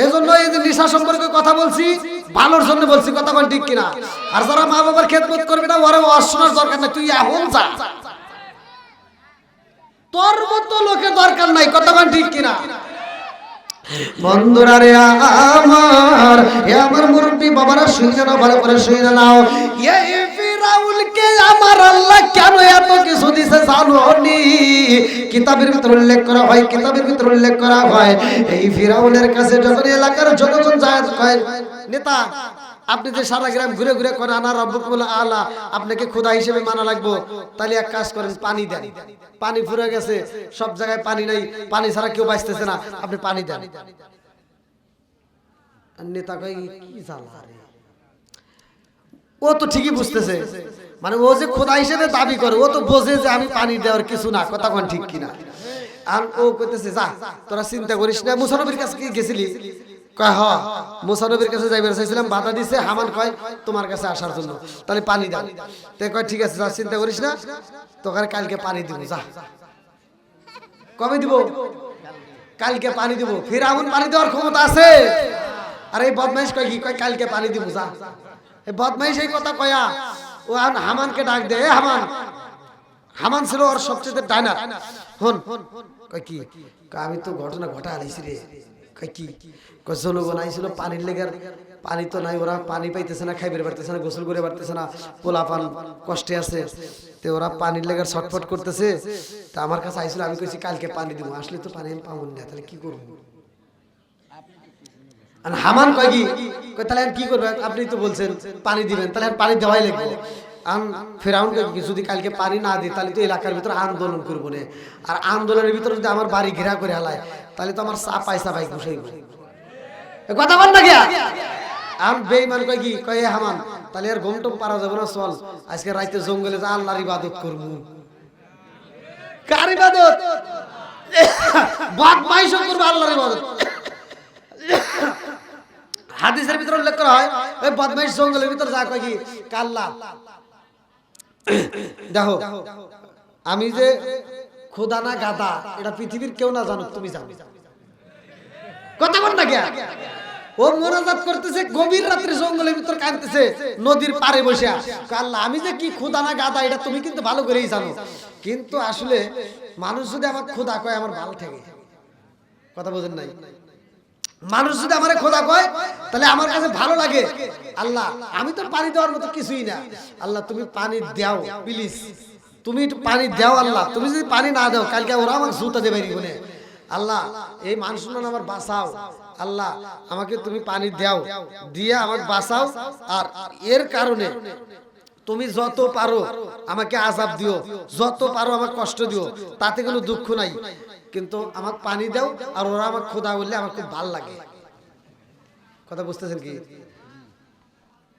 এই জন্য এই যে নেশা সম্পর্কে কথা বলছি ভালোর জন্য বলছি, কথা কোন ঠিক কিনা? আর যারা মা বাবার খেদমত করবে না ওরা ওয়াজ শোনার দরকার নাই, তুই এখন যা, তোর মতো লোকের দরকার নাই, কথা কোন ঠিক কিনা? বন্ধুরা রে আমার, এ আমার মুরব্বি বাবারা শুনে নাও, ভালো করে শুনে নাও। এই ফিরাউনকে আমার আল্লাহ কেন এত কিছু দিছে জানো নি? কিতাবের ভিতর উল্লেখ করা হয়, কিতাবের ভিতর উল্লেখ করা হয় এই ফিরাউনের কাছে যখন এলাকার জনগণ যায়, কয় নেতা আপনি যে সারা গ্রাম ঘুরে ঘুরে করেন আনা রব্বুল আলা, আপনাকে খোদা হিসেবে মানা লাগবো, তাহলে এক কাজ করেন, পানি দেন। পানি ফুরে গেছে, সব জায়গায় পানি নাই, পানি ছাড়া কেউ বাঁচতেছে না, আপনি পানি দেন। নেতা কয় কি জ্বালা রে, ও তো ঠিকই বুঝতেছে, মানে ও যে খোদা হিসেবে দাবি করে, ও তো বোঝে যে আমি পানি দেওয়ার কিছু না, কথা কোন ঠিক কিনা? আর ও কইতেছে যা তোরা চিন্তা করিস না। মুসা নবীর কাছে কি গেছিলি? কয় হ, মুসা নবীর কাছে যাইবার চাইছিলাম, বাধা দিছে। হামান কয় তোমার কাছে আসার জন্য, তাহলে পানি দাও। তে কয় ঠিক আছে, যা চিন্তা করিস না, তোকে কালকে পানি দিব, যা। কবে দিব? কালকে পানি দিব। ফিরআউন পানি দেওয়ার ক্ষমতা আছে? আর এই বদমাইশ কয় কি? কয় কালকে পানি দিব, যা। এই বদমাইশ এই কথা কয়া ও হামানকে ডাক দে, হামান। হামান ছিল ওর সবচেয়ে ডাইনার। হন কয় কি? আমি তো ঘটনা ঘটা আলাইছি রে। কয় কি? কয় জনগণ আইছিল পানির লেগার, পানি তো নাই, ওরা পানি পাইতেছে না, খাইবে পারতেছে না, গোসল করে পারতেছে না, পোলা পান কষ্টে আছে, তো ওরা পানির লেগার ছটফট করতেছে। তা আমার কাছে আইছিল, আমি কইছি কালকে পানি দিব। আসলে তো পানি আমি পাবো না, তাহলে কি করবো? আর হামান কয় কি? কয় তাহলে কি করবে? আপনি তো বলছেন পানি দিবেন, তাহলে পানি দেওয়াই লাগবে। ফেরাউন যদি কালকে পানি না দিই তাহলে তো এলাকার ভিতরে আন্দোলন করবো না, আর আন্দোলনের ভিতরে যদি আমার বাড়ি ঘেরা করে হালায় তাহলে তো আমার চাপাই চাপাই ঘুষাইব, কথা বল না গিয়া। আম বেঈমান কয় কি? কয় হামান তাহলে আর ঘুম টুম পারা যাবে না, চল আজকে রাইতে জঙ্গলে যা আল্লাহর ইবাদত করবো। কার ইবাদত? বদমাইশ করবো আল্লাহর ইবাদত। হাদিসের ভিতরে উল্লেখ করা হয় ওই বদমাইশ জঙ্গলের ভিতর যা কয় কি? কাল্লা দেখো, আমি যে খোদা না গাদা এটা পৃথিবীর কেউ না জানুক, তুমি জানো, কথা বল না গিয়া। ও মোনাজাত করতেছে গভীর রাত্রে জঙ্গলের ভিতর, কাঁদতেছে নদীর পাড়ে বসে, আল্লাহ আমি যে কি খোদা না গাদা এটা তুমি কিন্তু ভালো করেই জানো, কিন্তু আসলে মানুষ যদি আমার খোদা কয় আমার ভালো থাকে, কথা বোঝেন নাই? মানুষ যদি আমার খোদা কয় তাহলে আমার কাছে ভালো লাগে। আল্লাহ আমি তো পানি দেওয়ার মতো কিছুই না, আল্লাহ তুমি পানি দাও প্লিজ, তুমি একটু পানি দাও। আল্লাহ তুমি যদি পানি না দাও কালকে ওরা আমাকে জুতা দেবে বলে, আল্লাহ এই মানুষ আমার বাঁচাও, আল্লাহ আমাকে তুমি পানি দাও, দিয়ে আমাকে বাঁচাও। আর এর কারণে তুমি যত পারো আমাকে আযাব দিও, যত পারো আমাকে কষ্ট দিও, তাতে কোনো দুঃখ নাই, কিন্তু আমাকে পানি দাও আর ওরা আমাকে খোদা বললে আমার খুব ভালো লাগে। কথা বুঝতেছেন কি?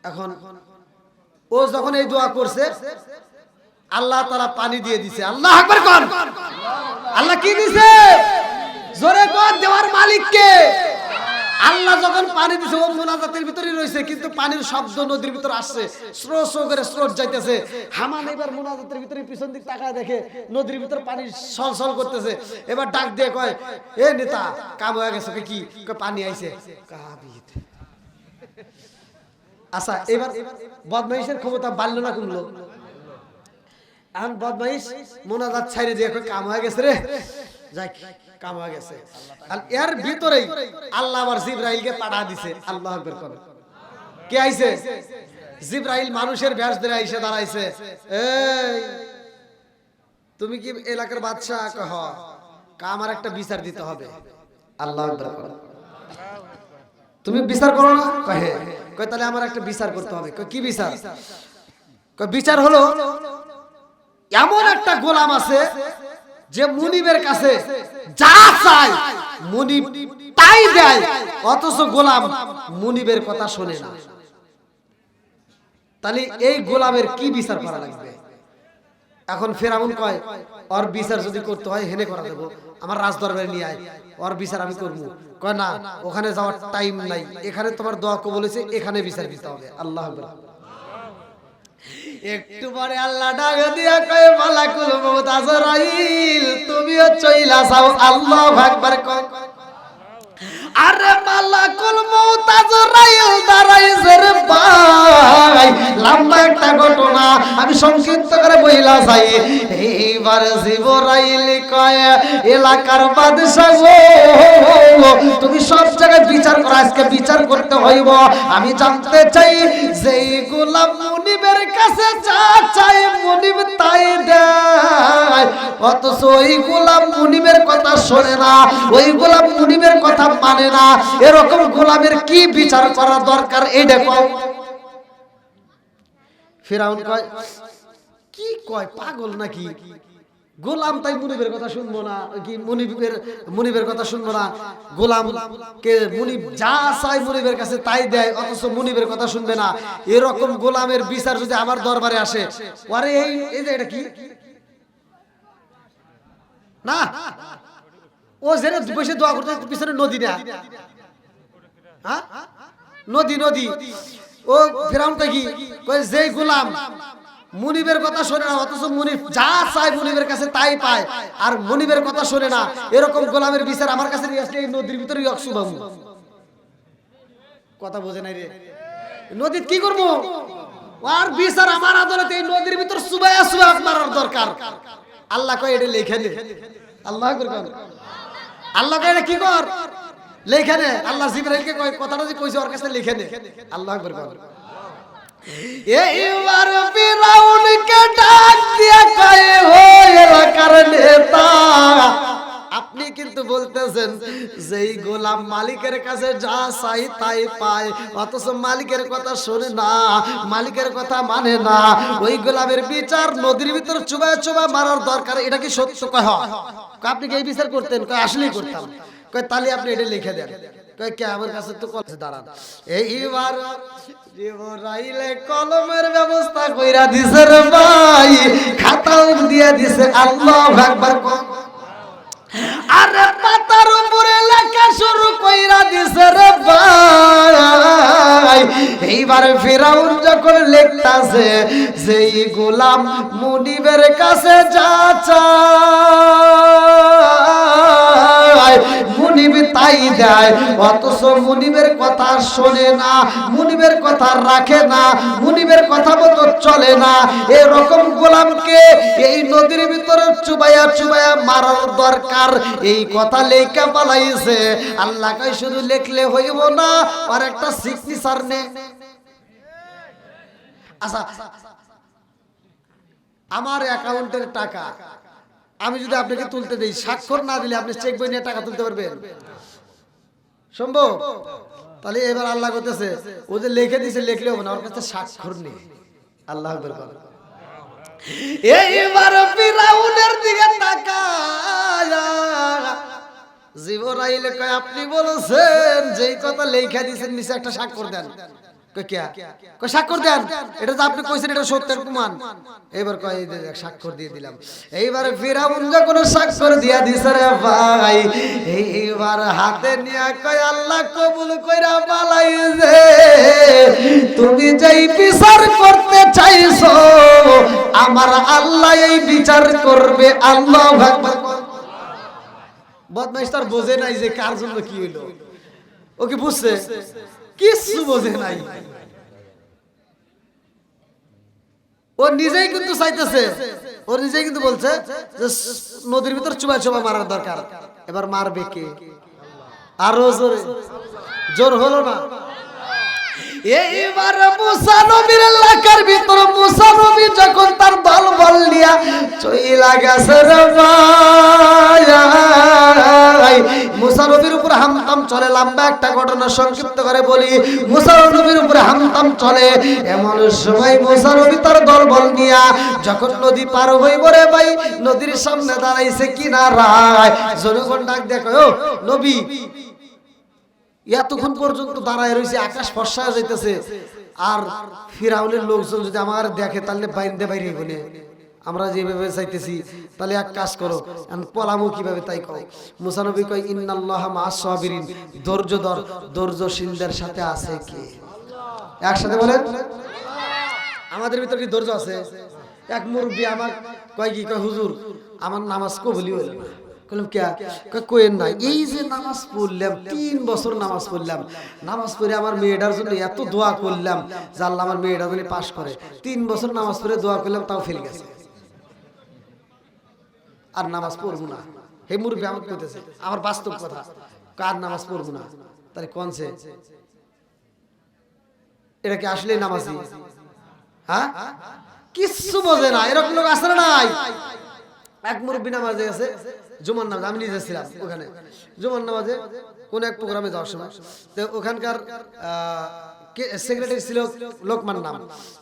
এখন ও যখন এই দোয়া করছে আল্লাহ তাআলা পানি দিয়ে দিছে। আল্লাহ আকবার কোন। আল্লাহ কি দিছে? জোরে কোন, দেওয়ার মালিক কে? আল্লাহ যখন পানি দিছে ও মুনাজাতের ভিতরে রইছে, কিন্তু পানির শব্দ নদীর ভিতর আসছে, স্রো স্রো করে স্রোত যাইতেছে। হামান এবার মুনাজাতের ভিতরে পিছন দিক তাকায় দেখে নদীর ভিতর পানি সলসল করতেছে। এবার ডাক দিয়ে কয়, এ নেতা কাম হয়ে গেছে। কি কয়? পানি আইছে। কাবিত। আচ্ছা এবার বদমাইশের ক্ষমতা বাড়লো না কমলো? এখন বদমাইশ মুনাজাত ছাইরে দিয়ে কয় কাম হয়ে গেছে রে, যাই কাম হয়ে গেছে। আর এর ভিতরেই আল্লাহ আবার জিবরাইলকে পাঠা দিছে। আল্লাহ আকবার কর। কে আইছে? জিবরাইল মানুষের বেশ ধরে আইসে দাঁড়াইছে। এই তুমি কি এলাকার বাদশা? কয় হ। আমার একটা বিচার দিতে হবে। আল্লাহ আকবার কর। তুমি বিচার করো না? কয় হ্যাঁ। কয় তাহলে আমার একটা বিচার করতে হবে। কয় কি বিচার? কয় বিচার হলো এমন একটা গোলাম আছে যে মুনিবের কাছে যা চায় মুনিব তাই দেয়, অথচ গোলাম মুনিবের কথা শোনে না। তাহলে এই গোলামের কি বিচার করা লাগবে? এখন ফেরাউন কয় ওর বিচার যদি করতে হয় হেনে করা দেব, আমার রাজদরবারে নিয়ে আয়, ওর বিচার আমি করব। কয় না, ওখানে যাওয়ার টাইম নাই, এখানে তোমার দোয়া কবুল হয়েছে, এখানে বিচার দিতে হবে। আল্লাহ আকবার। একটু পরে আল্লাহ ডাক দিয়া কয়, মালাকুল মউত আজরাইল তুমিও চইলা যাও। আল্লাহু আকবার কয়। আরে মালাকুল মউত আজরাইল দাঁড়াইছে রে ভাই, লম্বা একটা ঘটনা আমি সংক্ষিপ্ত করে বইলা যাই। এইবার জিবরাইল কয়, এলাকার বাদশা গো, তুমি সব জায়গায় বিচার করো, আজকে বিচার করতে হইব। আমি জানতে চাই যেই গোলাম মুনিবের কাছে যা চাই মুনিব তাই দেয়, অথচ ওই গোলাম মুনিবের কথা শোনে না, ওই গোলাম মুনিবের কথা মানে না, এরকম গোলামের কি বিচার করা দরকার এই দেখো। ফিরাউন কয়, কি কয় পাগল নাকি? গোলাম তাই মুনিবের কথা শুনবো না? কি মুনিবের কথা শুনবো না? গোলাম কে মুনিব যা চায় মুনিবের কাছে তাই দেয়, অথচ মুনিবের কথা শুনবে না, এরকম গোলামের বিচার যদি আমার দরবারে আসে, আরে এই যে এটা কি না, ও যেন বসে দোয়া করতে পিছনে নদী না, হ্যাঁ নদী নদী। ও ফিরাউন কয় কি কয়, যেই গোলাম মুনিবের কথা শোনে না, অথচ মুনিব যা চায় মুনিবের কাছে তাই পায়, আর মুনিবের কথা শোনে না, এরকম গোলামের বিচার আমার কাছে নিয়ে আসলে এই নদীর ভিতরে অক্সুবামু। কথা বোঝে নাই রে? নদীর কি করবো? আর বিচার আমার আদালতে এই নদীর ভিতর সুবায়া সুবায়া মারার দরকার। আল্লাহ কয় এটা লিখে দে। আল্লাহ আকবার। আল্লাহ কয় এটা কি কর? লিখে নে। আল্লাহ জিবরাইলকে কয় কথাটা যে কইছে ওর কাছে লিখে নে। আল্লাহ আকবার। এইবার ফিরাউনকে ডাক দিয়া কয়, ও এলাকার নেতা, আপনি কিন্তু বলতেছেন যেই গোলাম মালিকের কাছে যা চাই তাই পায়, অথচ মালিকের কথা শোনে না, মালিকের কথা মানে না, ওই গোলামের বিচার নদীর ভিতর চুবায় চুবায় মারার দরকার, এটা কি সত্য? কয় হয়। আপনি কি এই বিচার করতেন? কয় আসলেই করতাম। কয় তাহলে আপনি এটা লিখে দেন। কয় কে? আমার কাছে তো কলমে দাঁড়ান। এইবার জিবরাইলে কলমের ব্যবস্থা কইরা দিছে রে ভাই, খাতাও দিয়ে দিছে। আল্লাহু আকবার। আরে পাতার উপরে লেখা শুরু কইরা দিছে রে ভাই। এইবার ফিরাউন যখন লিখতাছে যেই গোলাম মুনিবের কাছে যা চায় মুনিব তাই দেয়, অথচ মুনিবের কথা শোনে না, মুনিবের কথা রাখে না, মুনিবের কথা মতো চলে না, এরকম গোলামকে এই নদীর ভিতরে চুবাইয়া চুবাইয়া মারার দরকার, এই কথা লেখা পালাইছে। আল্লাহ কয় শুধু লেখলে হইব না, আর একটা সিগনেচার নে। আচ্ছা, আমার অ্যাকাউন্টের টাকা আমি যদি আপনাকে তুলতে দেই, স্বাক্ষর না দিলে আপনি চেক বই নিয়ে টাকা তুলতে পারবেন? সম্ভব? তাহলে এবার আল্লাহ করতেছে ও যে লিখে দিছে লিখলে হবে না, ওর কাছে স্বাক্ষর নেই। আল্লাহ আকবার বলেন। এইবার ফিরাউনের দিকে তাকায়া জিবরাইল কয় আপনি বলেছেন যেই কথা লেখা দিয়েছেন নিচে একটা স্বাক্ষর দেন। কয় কি? কয় স্বাক্ষর দেন, এটা যে আপনি কইছেন এটা সত্যের প্রমাণ। এবার কয় এই দেখ স্বাক্ষর দিয়ে দিলাম। এইবার ফিরাউন যখন স্বাক্ষর দিয়া দিছে রে ভাই, এইবার হাতে নিয়ে কয় আল্লাহ কবুল কইরা বালাই যে তুমি যেই বিচার করতে চাইছো আমার আল্লাহ এই বিচার করবে। আল্লাহু আকবার। বদমাইশ তার বোঝে নাই যে কার জন্য কি হইলো, ও কি বুঝছে? কিছু বোঝে নাই। ও নিজেই কিন্তু চাইতেছে, ও নিজেই কিন্তু বলছে যে নদীর ভিতর চুবাই চুবাই মারার দরকার। এবার মারবে কে? আরো জোরে, জোর হলো না। এইবার মুসা নবীর এলাকার ভিতর মুসা নবী যখন তার দল বল নিয়া চইলা গেছে রে ভাই, মুসা নবীর উপর হামতাম চলে। লম্বা একটা ঘটনা সংক্ষিপ্ত করে বলি, মুসা নবীর উপরে হামতাম চলে। এমন সময় মুসা নবী তার দল বল নিয়া যখন নদী পার হইব রে ভাই, নদীর সামনে দাঁড়াইছে কিনারায়। জনগণ ডাক দেখো, ও নবী, এতক্ষণ পর্যন্ত দাঁড়ায় রয়েছে, আকাশ ফর্সা যাইতেছে, আর ফিরাউনের লোকজন যদি আমার দেখে তাহলে বাইন্দে বাইরে বলে আমরা যেভাবে চাইতেছি, তাহলে এক কাজ করো, পলামু কিভাবে তাই কও। মুসা নবী কয় ইন্নাল্লাহা মা'আস সাবিরিন, ধৈর্য ধর, ধৈর্যশীলদের সাথে আছে কে? একসাথে বলেন, আমাদের ভিতর কি ধৈর্য আছে? এক মুরব্বী আমার কয় কি, কয় হুজুর আমার নামাজ কবুলই হইল না। কোয়েন নাই, এই যে নামাজ পড়লাম 3 বছর নামাজ পড়লাম, নামাজ পড়ে আমার মেয়েটার জন্য এত দোয়া করলাম যে আল্লাহ আমার মেয়েটা যদি পাস করে। 3 বছর নামাজ পড়ে দোয়া করলাম, তাও ফেল গেছে, আর নামাজ পড়বো না। হে মুরব্বী আমাকে কইতেছে, আমার বাস্তব কথা, কার নামাজ পড়বো না? তাহলে কোনছে এটা কি আসলে নামাজি? হ্যাঁ, কিচ্ছু বোঝে না। এরকম লোক আছে না নাই? এক মুরব্বী নামাজে গেছে, জুমার নামাজ, আমি নিজে ছিলাম ওখানে জুমার নামাজে কোন এক প্রোগ্রামে যাওয়ার সময়। তো ওখানকার সেক্রেটারি ছিল লোকমান নাম।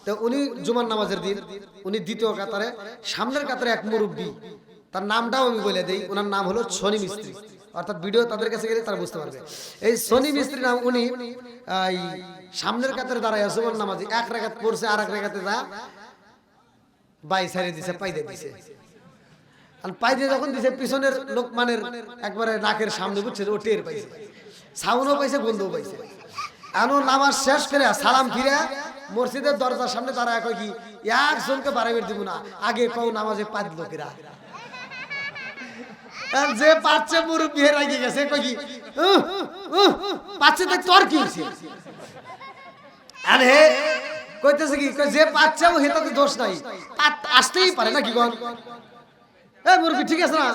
তো উনি জুমার নামাজের দিন উনি দ্বিতীয় কাতারে, সামনের কাতারে এক মুরব্বী, তার নামটাও আমি বলে দেই, ওনার নাম হলো সনি মিস্ত্রি। অর্থাৎ ভিডিও তাদের কাছে গেলে তারা বুঝতে পারবে। এই সনি মিস্ত্রি নাম, উনি সামনের কাতারে দাঁড়ায় জুমার নামাজি, এক রাকাত পড়ছে, আর এক রাকাতে যা বাই ছাড়িয়ে দিছে, পাই দিয়ে দিছে। আর পাই দিয়ে যখন দিছে, পিছনের লোকমানের একবারে নাকের সামনে বুঝছে, ও টের পাইছে, সাউন্ডও পাইছে, গন্ধও পাইছে। এমন নামাজ শেষ করে সালাম ফিরে মসজিদের দরজার সামনে দাঁড়ায় কয় কি, একজনকে বাড়াইবার দিব না, আগে কও নামাজে পাঁচ লোকেরা। যে পাচ্ছে মুরব্বী রাগি গেছে, কয় কি পাচ্ছে, তাই তোর কি হয়েছে? আরে কইতেছে কি, যে পাচ্ছে ও হেতাতে দোষ নাই, আসতেই পারে না কি গন? এই মুরব্বী ঠিক আছে না,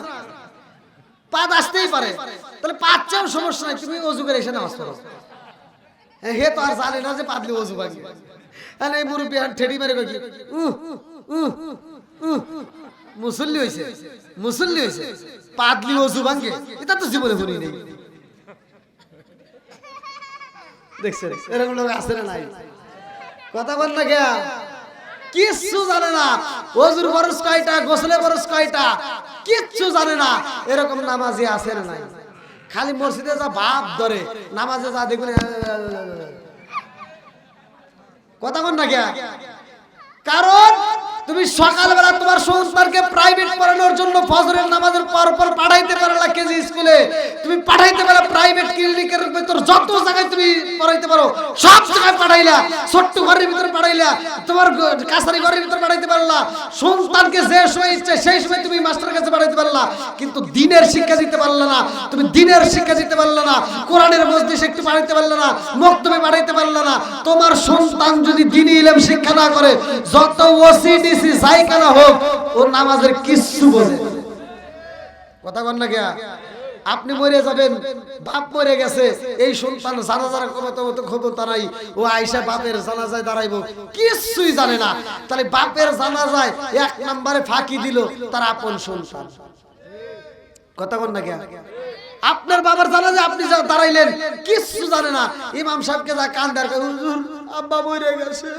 পাত আসতেই পারে, তাহলে পাচ্ছেও সমস্যা নাই, তুমি অজু করে এসে নামাজ পড়ো। হে তো আর জানে না যে পাতলি অজু ভাঙি। এই মুরব্বী ঠেড়ি মেরে কই কি, মুসল্লি হয়েছে, মুসল্লি হয়েছে, পাতলি অজু ভাঙে, এটা তো জীবনে শুনি নেই। দেখছেন এরকম লোক আছে না নাই? কথা বল না কে? কিচ্ছু জানে না, ওযুর ফরজ কয়টা, গোসলের ফরজ কয়টা, কিচ্ছু জানে না। এরকম নামাজি আছে না নাই? খালি মসজিদে যা ভাব ধরে, নামাজে যা দেখুন। কথা বল না কে? কারণ তুমি সকালবেলা তোমার সন্তানকে প্রাইভেট পড়ানোর জন্য ফজরের নামাজের পর পর পাঠাইতে পারলা কেজি স্কুলে, তুমি পাঠাইতে পারলা প্রাইভেট ক্লিনিকের ভিতর, যত জায়গায় তুমি পড়াইতে পারো সব জায়গায় পাঠাইলা, ছোট্ট ঘরের ভিতর পাঠাইলা, তোমার কাছারি ঘরের ভিতর পাঠাইতে পারলা, সন্তানকে যে সময় ইচ্ছে সেই সময় তুমি মাস্টারের কাছে পাঠাইতে পারলা, কিন্তু দিনের শিক্ষা দিতে পারলা না। তুমি দিনের শিক্ষা দিতে পারলা না, কোরআনের মজলিসে একটু পাঠাইতে পারলা না, মক্তবে পাঠাইতে পারলা না। তোমার সন্তান যদি দ্বীনি ইলম শিক্ষা না করে, যত ওসিডি যাই কেন হোক, ও নামাজের কিচ্ছু বোঝে। কথা বল না কে? আপনি মরে যাবেন, বাপ মরে গেছে, এই সন্তান জানাজার ক্ষমতা নাই, ও আয়েশা বাপের জানাজায় দাঁড়াইবো, কিছুই জানে না। তাহলে বাপের জানাজায় এক নম্বরে ফাঁকি দিল তার আপন সন্তান। কথা বল না কে? আপনার বাবার জানাজায় আপনি দাঁড়াইলেন, কিছু জানে না, ইমাম সাহেবকে যা কান দেয়, হুজুর আব্বা মরে গেছে।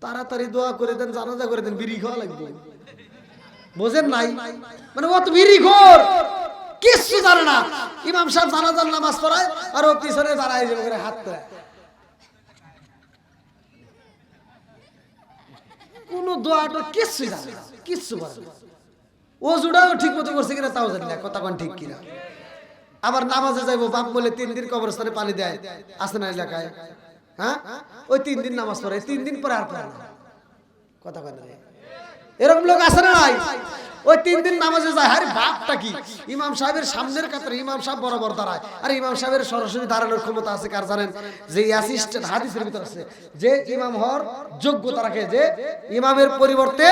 তাড়াতাড়ি দোয়া করে দেন, জানাজা করে দেন, বিড়ি খাওয়া লাগবে। বোঝেন নাই? মানে ও তো বিড়ি ঘোর, কিচ্ছু জানে না। ইমাম সাহেব জানাজার নামাজ পড়ায় আর ও পিছনে দাঁড়ায় যাবে করে হাত করে, কোন দোয়াটা কিচ্ছু জানে না, কিচ্ছু বলে না। ওজুটাও ঠিক মতো করছে কিনা তাও জানি না, কথা কোন ঠিক কিনা। আবার নামাজে যাইবো, বাপ বলে 3 দিন কবরস্থানে পানি দেয়, আছে না এলাকায়? হ্যাঁ, ওই 3 দিন নামাজ পড়ে, 3 দিন পরে আর পড়ে না, কথা কেন? এরকম লোক আছে না নাই? ওই 3 দিন নামাজে যায়, আরে বাপটা কি, ইমাম সাহেবের সামনের কাতারে ইমাম সাহেব বরাবর দাঁড়ায়। আর ইমাম সাহেবের সরাসরি দাঁড়ানোর ক্ষমতা আছে কার জানেন? যে অ্যাসিস্ট্যান্ট, হাদিসের ভিতর আছে যে ইমাম হওয়ার যোগ্যতা রাখে, যে ইমামের পরিবর্তে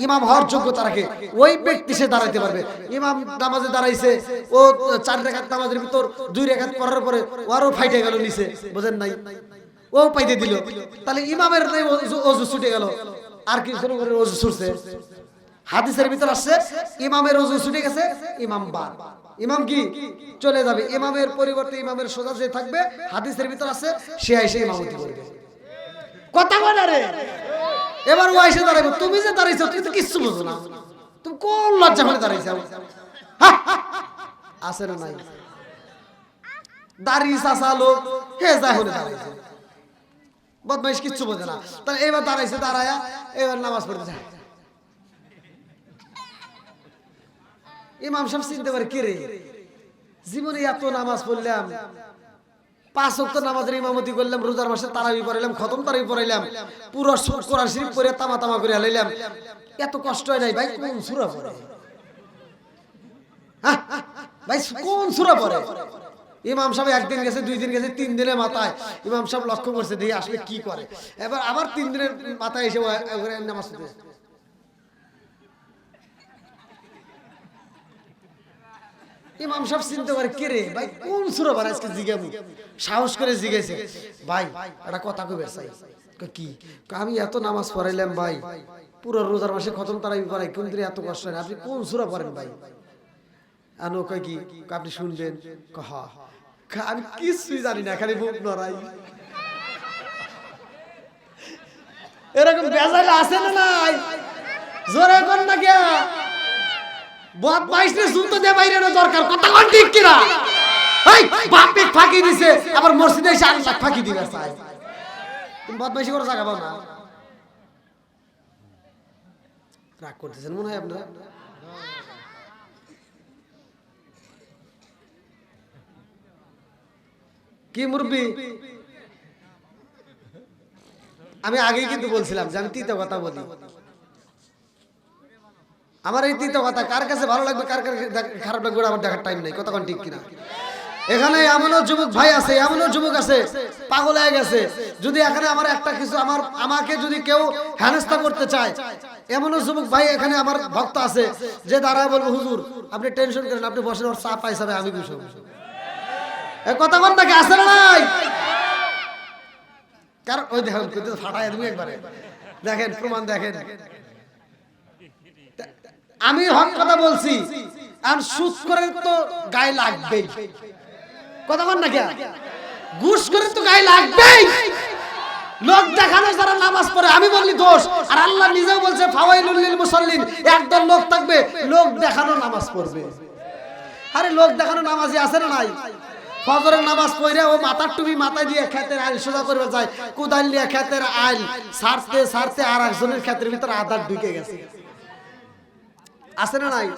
ইমাম হওয়ার যোগ্যতা রাখে, ওই ব্যক্তি সে দাঁড়াইতে পারবে। ইমাম নামাজে দাঁড়াইছে, ও 4 রাকাত নামাজের ভিতর 2 রাকাত পড়ার পরে ওরও ফাইটে গেল নিচে, বুঝেন নাই? ও পাইতে দিল, তাহলে ইমামের ওযু ছুটে গেল, আর কি শুরু করে ওযু ছুটছে। হাদিসের ভিতর আসছে ইমামের ওযু ছুটে গেছে, ইমাম বাদ, ইমাম কি চলে যাবে, ইমামের পরিবর্তে ইমামের সোজা যে থাকবে, হাদিসের ভিতর আছে সে এসে ইমামতি করবে। কথা বলে রে, এবার ও এসে দাঁড়াবে, তুমি যে দাঁড়াইছো তুমি তো কিচ্ছু বুঝো না, তুমি কোন লজ্জা করে দাঁড়াইছো? আছে না নাই? দাড়ি চাচা লোক হে যায় হলে দাঁড়াইছে, বদমাইশ কিচ্ছু বোঝে না। তাহলে এবার দাঁড়াইছে, দাঁড়ায়া এবার নামাজ পড়তে যায়। ইমাম সাহেব চিনতে পারে, কে রে, জীবনে এত নামাজ পড়লাম, 5 ওয়াক্ত নামাজের ইমামতি করলাম, রোজার মাসে তারাবি পড়াইলাম, খতম তারাবি পড়াইলাম, পুরো কোরআন শরীফ পড়ে তামা তামা করে হালাইলাম, এত কষ্ট হয় নাই ভাই? কোন সূরা পড়ে? হ্যাঁ ভাই, কোন সূরা পড়ে? ইমাম সাহেব 1 দিন গেছে, 2 দিন গেছে, 3 দিনের মাথায় ইমাম সাহেব লক্ষ্য করছে, দেখি আসলে কি করে। এবার আবার 3 দিনের মাথায় এসে নামাজ পড়ে। ইমাম সাহেব চিনতে পারে, কে রে ভাই, কোন সূরা পড়ে? আজকে জিজ্ঞাসা, সাহস করে জিজ্ঞাসা, ভাই একটা কথা কইবে চাই। কি? আমি এত নামাজ পড়াইলাম ভাই, পুরো রোজার মাসে খতম তারাবি পড়াই, কিন্তু এত কষ্ট হয় না, আপনি কোন সূরা পড়েন ভাই? আনো কয় কি, আপনি শুনবেন? হ্যাঁ, আমি কিছুই জানি না, খালি মুখ নড়াই। এরকম বেজাইলে আছে না নাই? জোরে কোন না কে বদমাইশ রে জুতো দে বাইরে না দরকার, কথা কোন ঠিক কিনা? এই বাপে ফাঁকি দিছে, আবার মসজিদে এসে আল্লাহ ফাঁকি দিবে চাই। তুমি বদমাইশি করে জায়গা পাও না। রাগ করতেছেন মনে হয় আপনারা? কি মুরব্বি, আমি আগেই কিন্তু বলছিলাম যে আমি তিতা কথা বলি। আমার এই তিতা কথা কার কাছে ভালো লাগবে, কার কাছে খারাপ লাগবে আমার দেখার টাইম নেই, কথা কোন ঠিক কিনা? এখানে এমনও যুবক ভাই আছে, এমনও যুবক আছে পাগল হয়ে গেছে, যদি এখানে আমার একটা কিছু আমাকে যদি কেউ হেনস্থা করতে চায়, এমনও যুবক ভাই এখানে আমার ভক্ত আছে যে দাঁড়ায় বলবো, হুজুর আপনি টেনশন করেন, আপনি বসেন, ওর চাপ পাইছে আমি বুঝবো। কথা কোন নাকি আছে না নাই? কারণ ওই দেখেন ফাটাই তুমি একবারে দেখেন, প্রমাণ দেখেন। আমি হক কথা বলছি, আর সুদ করে তো গায়ে লাগবেই, কথা কোন নাকি? ঘুষ করে তো গায়ে লাগবেই। লোক দেখানো যারা নামাজ পড়ে, আমি বললি দোষ, আর আল্লাহ নিজেও বলছে ফাওয়াইলুল লিল মুসাল্লিন, একদল লোক থাকবে লোক দেখানো নামাজ পড়বে। আরে লোক দেখানো নামাজি আছে না নাই? ফজরের নামাজ পড়ে ও মাথার টুপি মাথায় দিয়ে ক্ষেতের আইল সোজা করবে যায়, কোদাল দিয়ে ক্ষেতের আইল সারতে সারতে আর একজনের ক্ষেতের ভিতরে আধার ঢুকে গেছে, আছে না নাই?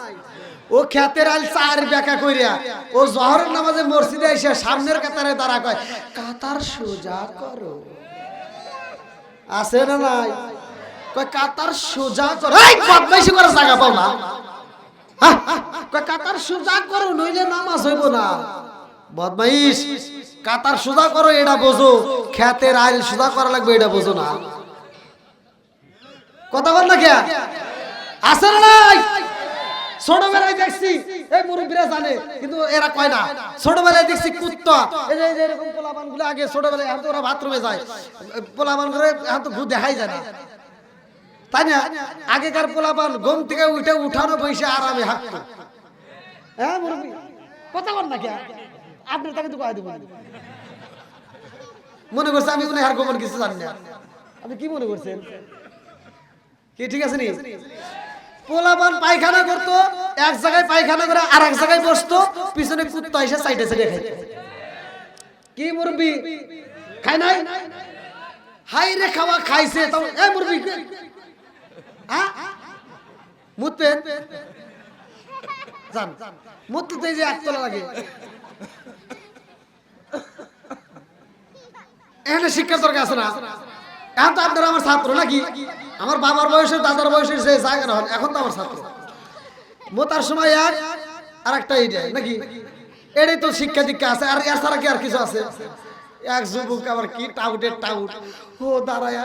ও ক্ষেতের আইল 4 বেকা কইরা ও জোহরের নামাজে মসজিদে এসে সামনের কাতারে দাঁড়া কয়, কাতার সোজা করো, আছে না নাই? কয় কাতার সোজা করো, এই বদমাইশি করে জায়গা পাও না, কয় কাতার সোজা করো নইলে নামাজ হইব না। বদমাইশ, কাতার সোজা করো এটা বোঝো, ক্ষেতের আইল সোজা করা লাগবে এটা বোঝো না, কথা বল না কে? আছে না নাই? ছোটবেলায় দেখছি, এই মুরব্বীরা জানে কিন্তু এরা কয় না, ছোটবেলায় দেখছি কুত্তা, এই যে এরকম পোলাপান গুলো আগে ছোটবেলায় এখন তো ওরা বাথরুমে যায়, পোলাপান করে এখন তো ভূত দেখাই যায় না, তাই না? আগেকার পোলাপান ঘুম থেকে উঠে উঠানো বসে আরামে হাঁটতো। হ্যাঁ মুরব্বী, কথা বল না কে? আপনি তাকে তো কয়ে দেবেন, মনে করছে আমি মনে আর গোপন কিছু জানি না, আপনি কি মনে করছেন কি ঠিক আছে নি পোলাপান পায়খানা করতো এক জায়গায় পায়খানা করে আর এক জায়গায় বসতো পিছনে কুত্তা এসে সাইডে সাইডে খাইতো কি মুরব্বি খায় নাই হাই রে খাওয়া খাইছে তো এ মুরব্বি হ্যাঁ মুতবেন জান মুততে যে একতলা লাগে এখানে শিক্ষার দরকার আছে না এখন তো আপনারা আমার ছাত্র নাকি আমার বাবার বয়সের দাদার বয়সের যে জায়গা না এখন তো আমার ছাত্র মোতার সময় এক আর একটা এইটাই নাকি এটাই তো শিক্ষা দীক্ষা আছে আর এছাড়া কি আর কিছু আছে এক যুবক আবার কি টাউটের টাউট ও দাঁড়ায়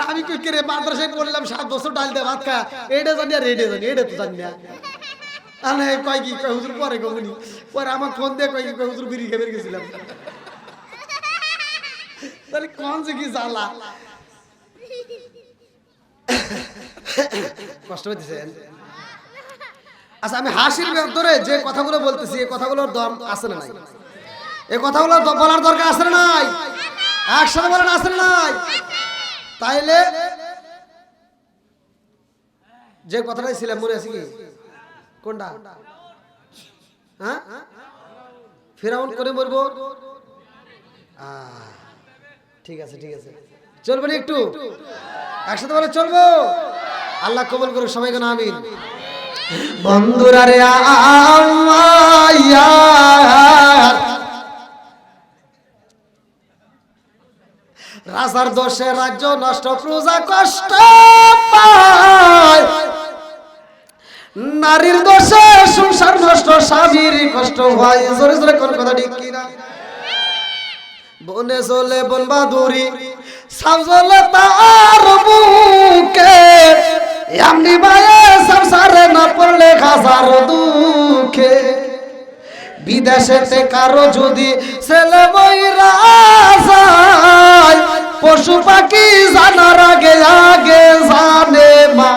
আমি কি করে মাদ্রাসায় পড়লাম 7 বছর ডাল দিয়ে ভাত খা এইটা জানি আর এইটা জানি এটা তো জানি না আরে কয় কি কয় হুজুর পরে গমনি পরে আমার ফোন দিয়ে কয় কি কয় হুজুর বিড়ি খেয়ে গেছিলাম তাহলে কোন যে কি জ্বালা কষ্ট হইতেছেন আচ্ছা আমি হাসির ভেতরে যে কথাগুলো বলতেছি এই কথাগুলোর দম আছে না নাই এই কথাগুলো বলার দরকার আছে না নাই একসাথে বলেন আছে না নাই তাইলে যে কথাটাই ছিলাম মনে আছে কি কোনটা হ্যাঁ ফিরাউন করে মরবো ঠিক আছে চলবেন একটু একসাথে বলে চলবো আল্লাহ কবুল করুক সবাই কেন আমিন বন্ধুরা রে রাজার দোষে রাজ্য নষ্ট প্রজা কষ্ট পায় নারীর দোষে সংসার নষ্ট স্বামীর কষ্ট হয় জোরে জোরে কোন কথা ঠিক কিনা বনে চলে বন বাদুরি সাবজলে তার বুকে এমনি মায়ে সংসারে না পড়লে হাজার দুঃখে বিদেশেতে কারো যদি ছেলে মইরা যায় পশু পাখি জানার আগে আগে জানে মা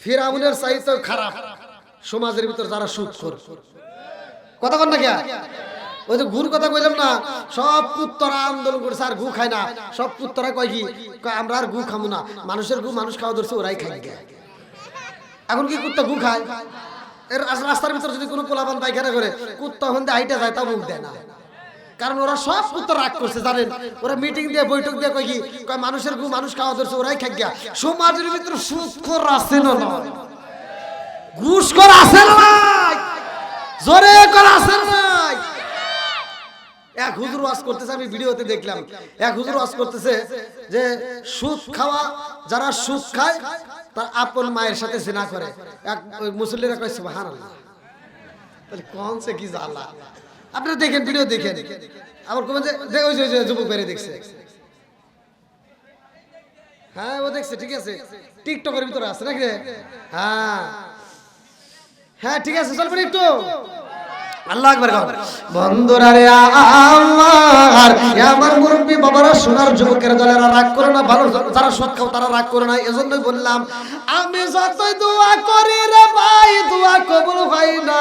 ফিরাউনের চাইতে খারাপ সমাজের ভিতর যারা সুদখোর কথা কন না কে ওই যে ঘুর কথা কইলাম না সব কুত্তরা আন্দোলন করছে আর গু খায় না সব কুত্তরা কয় কি আমরা আর গু খামু না মানুষের গু মানুষ খাওয়া ধরছে ওরাই খাই এখন কি কুত্তা গু খায় এর রাস্তার ভিতর যদি কোনো পোলাপান পায়খানা করে কুত্তা হন হাইটা যায় তা মুখ দেয় না কারণ ওরা সব কুত্তা রাগ করছে জানেন ওরা মিটিং দিয়ে বৈঠক দিয়ে কয় কি কয় মানুষের গু মানুষ খাওয়া ধরছে ওরাই খাই গিয়া সমাজের ভিতর সুদখোর আছে না ঘুষখোর আছে না জোরে করে আছে না এক হুজুর ওয়াজ করতেছে আমি ভিডিওতে দেখলাম এক হুজুর ওয়াজ করতেছে যে সুদ খাওয়া যারা সুদ খায় তার আপন মায়ের সাথে জিনা করে এক মুসল্লিরা কয় সুবহানাল্লাহ তাহলে কোন সে কি জ্বালা আপনারা দেখেন ভিডিও দেখেন আবার কোন যে ওই যে যুবক বেরে দেখছে হ্যাঁ ও দেখছে ঠিক আছে টিকটকের ভিতরে আছে নাকি হ্যাঁ ঠিক আছে চলবেন একটু আল্লাহ আকবার বন্ধুরা রে আমার মুরব্বি বাবারা সোনার যুবকের দলেরা রাগ করে না ভালো যারা সুদ খাও তারা রাগ করে না এজন্যই বললাম আমি যতই দোয়া করি রে ভাই দোয়া কবুল হয় না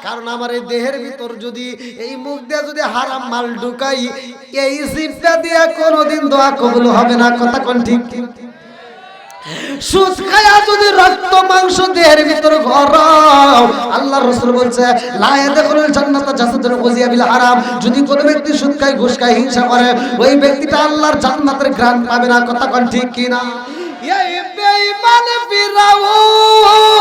কারণ আমার এই দেহের ভিতর যদি এই মুখ দিয়ে যদি হারাম মাল ঢুকাই এই জিভটা দিয়ে কোনোদিন দোয়া কবুল হবে না কথা কোন ঠিক সুদ খায়া যদি রক্ত মাংস দেহের ভিতর গরম আল্লাহর রাসূল বলছে লা ইয়াদখুলুল জান্নাতা জাসাদুন গুযিয়া বিল হারাম যদি কোনো ব্যক্তি সুদ খায় ঘুষ খায় হিংসা করে ওই ব্যক্তিটা আল্লাহর জান্নাতের ঘ্রাণ পাবে না কথা কোন ঠিক কি না এই বেঈমান ফিরাউন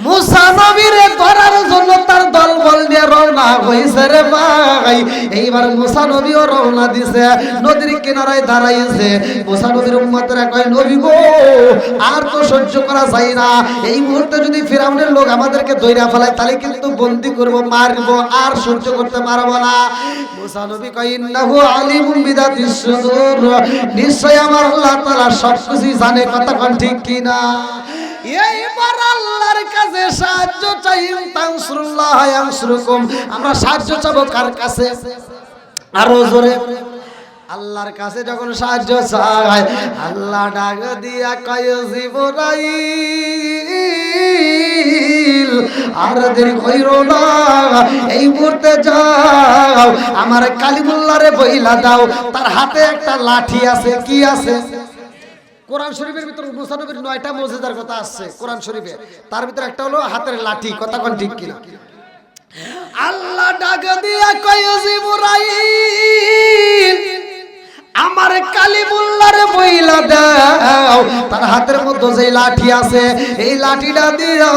মুসা নবীরে ধরার জন্য তার দলবল নিয়ে রওনা হইছে রে ভাই এইবার মুসা নবীও রওনা দিছে নদীর কিনারায় দাঁড়াইছে মুসা নবীর উম্মতরা কয় নবী গো আর তো সহ্য করা যায় না এই মুহূর্তে যদি ফিরাউনের লোক আমাদেরকে দইরা ফেলায় তাহলে কিন্তু বন্দী করব মারব আর সহ্য করতে পারবো না মুসা নবী কয় ইন্নাহু আলিমুম বিদাতিস সুদূর নিশ্চয় আমার আল্লাহ তাআলা সবকিছু জানে কথা কোন ঠিক কি না এইবার আল্লাহর কাছে সাহায্য চাই তানসুরুল্লাহ ইয়ানসুরুকুম আমরা সাহায্য চাবো কার কাছে আরো জোরে আল্লাহর কাছে যখন সাহায্য চায় আল্লাহ ডাক দিয়া কয় জিবরাইল আর দেরি কইরো না, এই মুহূর্তে যাও আমার কালিমুল্লাহরে বইলা দাও তার হাতে একটা লাঠি আছে। কি আছে? কোরআন শরীফের ভিতর ৯৯টা মুজিজার কথা আসছে কোরআন শরীফে, তার ভিতর একটা হলো হাতের লাঠি। কথা কোন ঠিক কিনা? আল্লাহ ডাক দিয়া কয় জিবরাইল আমার কালিমুল্লাহরে বইলা দাও তার হাতের মধ্যে যে লাঠি আছে এই লাঠিটা দিয়া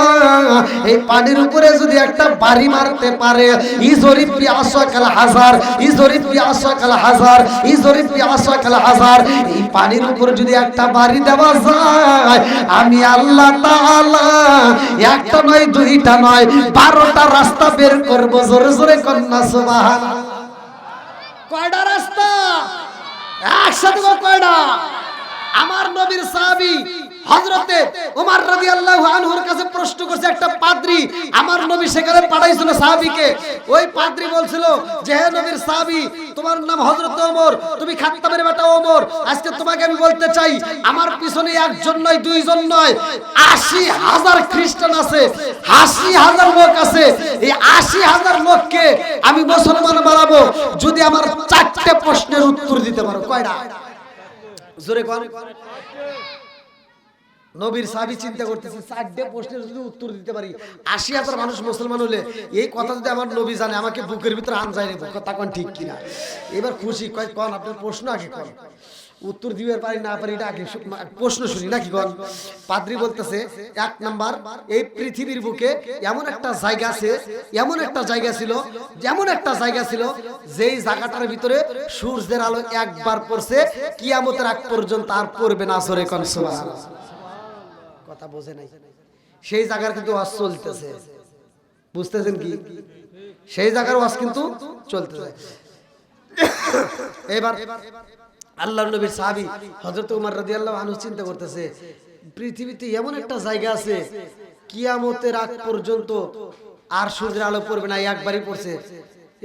এই পানির উপরে যদি একটা বাড়ি মারতে পারে ইজরিব বি আশাকাল হাজার, ইজরিব বি আশাকাল হাজার, ইজরিব বি আশাকাল হাজার, এই পানির উপরে যদি একটা বাড়ি দেওয়া যায় আমি আল্লাহ তাআলা একটা নয় দুইটা নয় 12টা রাস্তা বের করব। জোরে জোরে কন্যা সুবহানাল্লাহ। কয়টা রাস্তা? একসাথে কয়টা? আমার নবীর সাহাবী হযরতে ওমর রাদিয়াল্লাহু আনহুর কাছে প্রশ্ন করছে একটা পাদ্রী, আমার নবী সেখানে পাঠাইছিল সাহাবীকে। ওই পাদ্রী বলছিল যে হে নবীর সাহাবী তোমার নাম হযরত ওমর, তুমি খাত্তাবের বেটা ওমর, আজকে তোমাকে আমি বলতে চাই আমার পিছনে একজন নয় দুইজন নয় ৮০,০০০ খ্রিস্টান আছে, ৮০,০০০ লোক আছে। এই ৮০,০০০ লোককে আমি মুসলমান বানাবো যদি আমার 4টে প্রশ্নের উত্তর দিতে পারো। কয়টা? জোরে কোন? নবীর সাহাবী চিন্তা করতেছে 4টে প্রশ্নের যদি উত্তর দিতে পারি ৮০,০০০ মানুষ মুসলমান হলে এই কথা যদি আমার নবী জানে আমাকে বুকের ভিতরে আনজাই নেব। কথা কোন ঠিক কিনা? এবার খুশি কয় কোন আপনার প্রশ্ন আগে কোন, উত্তর দিবার পারি না পারি এটা আগে প্রশ্ন শুনি নাকি কোন? পাদ্রী বলতেছে 1 নাম্বার এই পৃথিবীর বুকে এমন একটা জায়গা আছে, এমন একটা জায়গা ছিল, যেমন একটা জায়গা ছিল যেই জায়গাটার ভিতরে সূর্যের আলো একবার পড়ছে কিয়ামতের আগ পর্যন্ত আর পড়বে না। জোরে কোন সুবহানাল্লাহ। কথা বোঝে নাই? সেই জায়গার কিন্তু ওয়াজ চলতেছে, বুঝতেছেন কি? সেই জায়গার ওয়াজ কিন্তু চলতেছে। এবার আল্লাহর নবীর সাহাবী হযরত ওমর রাদিয়াল্লাহু আনহু চিন্তা করতেছে পৃথিবীতে এমন একটা জায়গা আছে কিয়ামতের আগ পর্যন্ত আর সূর্যের আলো পড়বে না, একবারই পড়ছে।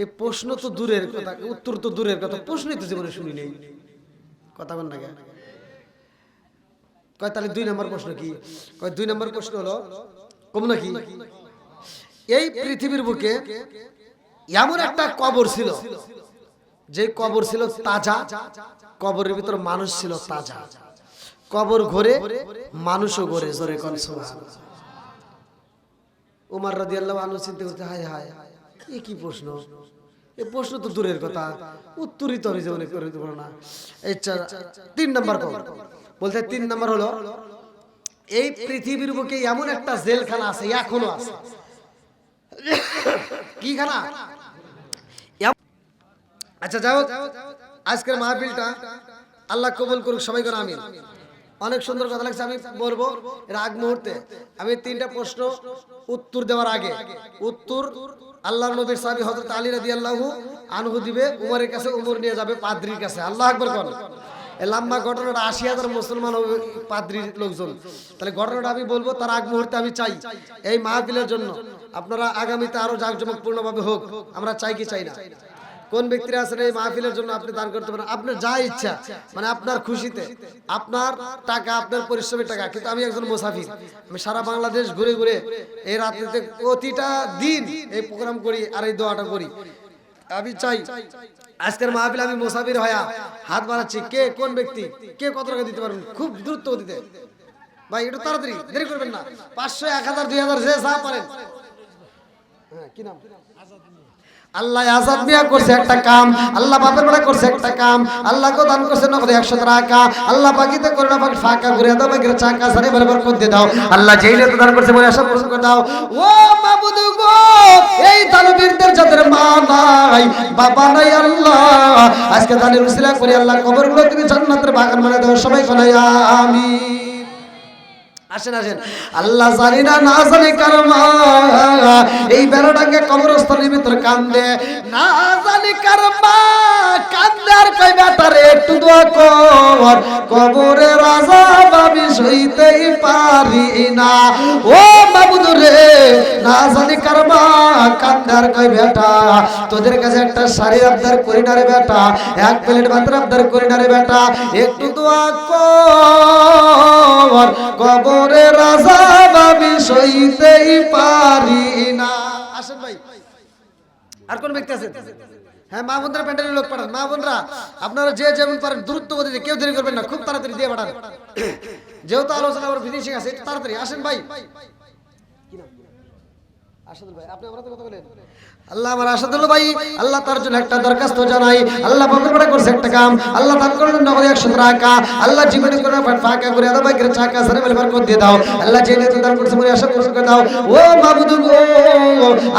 এই প্রশ্ন তো দূরের কথা, উত্তর তো দূরের কথা, প্রশ্নই তো জীবনে শুনি নেই। কথা বল না কেন? কয় তাহলে 2 নম্বর প্রশ্ন কি? কয় 2 নম্বর প্রশ্ন হলো কম নাকি এই পৃথিবীর বুকে এমন একটা কবর ছিল যে কবর ছিল তাজা, কবরের ভিতর মানুষ ছিল তাজা, কবর ঘরে মানুষও ঘরে। জোরে কোন সুবহানাল্লাহ। ওমর রাদিয়াল্লাহু আনহু চিন্তা করতে হায় হায় এই কি প্রশ্ন, এই প্রশ্ন তো দূরের কথা, উত্তরই তো জীবনে করে দেব না। আচ্ছা 3 নাম্বার কও বলতে 3 নাম্বার হলো এই পৃথিবীর বুকে এমন একটা জেলখানা আছে, এখনো আছে। কি খানা? আচ্ছা যাও, আজকের মাহফিলটা আল্লাহ কবুল করুক, সবাই করে আমিন। অনেক সুন্দর কথা লাগছে, আমি বলবো এর আগ মুহূর্তে আমি 3টা প্রশ্ন উত্তর দেওয়ার আগে উত্তর আল্লাহর নবীর সাহাবী হযরত আলী রাদিয়াল্লাহু আনহু দিবে উমরের কাছে, উমর নিয়ে যাবে পাদ্রীর কাছে। আল্লাহু আকবার কোন? এই লম্বা ঘটনাটা ৮০,০০০ মুসলমান হবে পাদ্রীর লোকজন। তাহলে ঘটনাটা আমি বলবো, তার আগ মুহূর্তে আমি চাই এই মাহফিলের জন্য আপনারা আগামীতে আরো জাঁকজমকপূর্ণভাবে হোক, আমরা চাই কি চাই না? কোন ব্যক্তিরা আছেন এই মাহফিলের জন্য আপনি দান করতে পারেন আপনার যা ইচ্ছা, মানে আপনার খুশিতে, আপনার টাকা, আপনার পরিশ্রমের টাকা। কিন্তু আমি একজন মুসাফির, আমি সারা বাংলাদেশ ঘুরে ঘুরে এই রাত্রিতে প্রতিটা দিন এই প্রোগ্রাম করি আর এই দোয়াটা করি। আমি চাই আজকের মাহফিল আমি মুসাফির হয়া হাত বাড়াচ্ছি, কে কোন ব্যক্তি কে কত টাকা দিতে পারবেন খুব দ্রুত দিতে ভাই, একটু তাড়াতাড়ি, দেরি করবেন না। 500, 1000, 2000 যে যা পারেন। হ্যাঁ কি নাম? আল্লাহ আজাদ মিয়া করছে একটা কাম, আল্লাহ বাপের বেলা করছে একটা কাম, আল্লাহ কো দান করছে নগদে 100 টাকা। আল্লাহ বাকিতে করোনা বাকি ফাঁকা ঘুরে দাও, বাকির চাকা সারে বরাবর করে দাও। আল্লাহ যেইলে দান করছে বলে আশা পূরণ করে দাও। ও মাবুদ গো, এই তানবীরদের যাদের মা নাই বাবা নাই, আল্লাহ আজকে দানের উসিলা করে আল্লাহ কবরগুলো তুমি জান্নাতের বাগান বানায় দাও। সবাই বলে আমিন। আসেন আসেন, আল্লাহ জানি না না জানি কার মা এই বেড়াটাকে কবরস্থানের ভিতর কান্দে, না জানি কার মা কান্দে আর কই বেটারে একটু দোয়া কর, কবরের আযাব আমি সইতেই পারি না। ও মাবুদ রে, না জানি কারমা কান্দার কই বেটা, তোদের কাছে একটা শাড়ি আবদার করি না রে বেটা, এক প্লেট ভাত আবদার করি না রে বেটা, একটু দোয়া কর, কবরে রাজা আমি সইতেই পারি না। আসেন ভাই, আর কোন ব্যক্তি আছেন? হ্যাঁ, মা বোনরা প্যান্ডেলের লোক পাঠান। মা বোনরা আপনারা যে যেমন পারেন দ্রুত গতিতে, কেউ দেরি করবেন না, খুব তাড়াতাড়ি দিয়ে পাঠান। যেহেতু আলোচনা আমার ফিনিশিং আছে, একটু তাড়াতাড়ি আসেন ভাই। আল্লাহ আমার আসাদুল ভাই, আল্লাহ তার জন্য একটা দরখাস্ত জানাই। আল্লাহ বকরবাড়া করছে একটা কাম, আল্লাহ দান করলেন নগদ 100 টাকা। আল্লাহ জীবনে করে ফাঁকা করে আদা বাইকের চাকা সারে মেলে বরকত দিয়ে দাও। আল্লাহ যে নেতা দান করছে মনে আশা করে দাও। ও মাবুদ গো,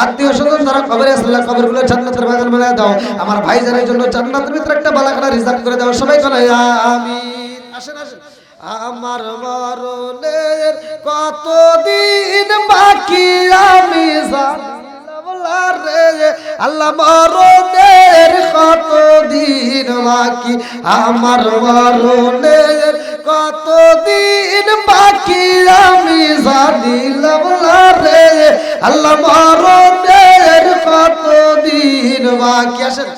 আত্মীয় স্বজন যারা কবরে আছে আল্লাহ কবরগুলো জান্নাতের বাগান বানায় দাও। আমার ভাইজানের জন্য জান্নাতের ভিতরে একটা বালাখানা রিজার্ভ করে দাও। সবাই বলে আমিন। আসেন আসেন। আমার মরণের কতদিন বাকি আমি জানলাম রে, আল্লাহ মরণের কতদিন বাকি, আমার মরণের কতদিন বাকি আমি জানিলাম রে, আল্লাহ মরণের কতদিন বাকি। আসেন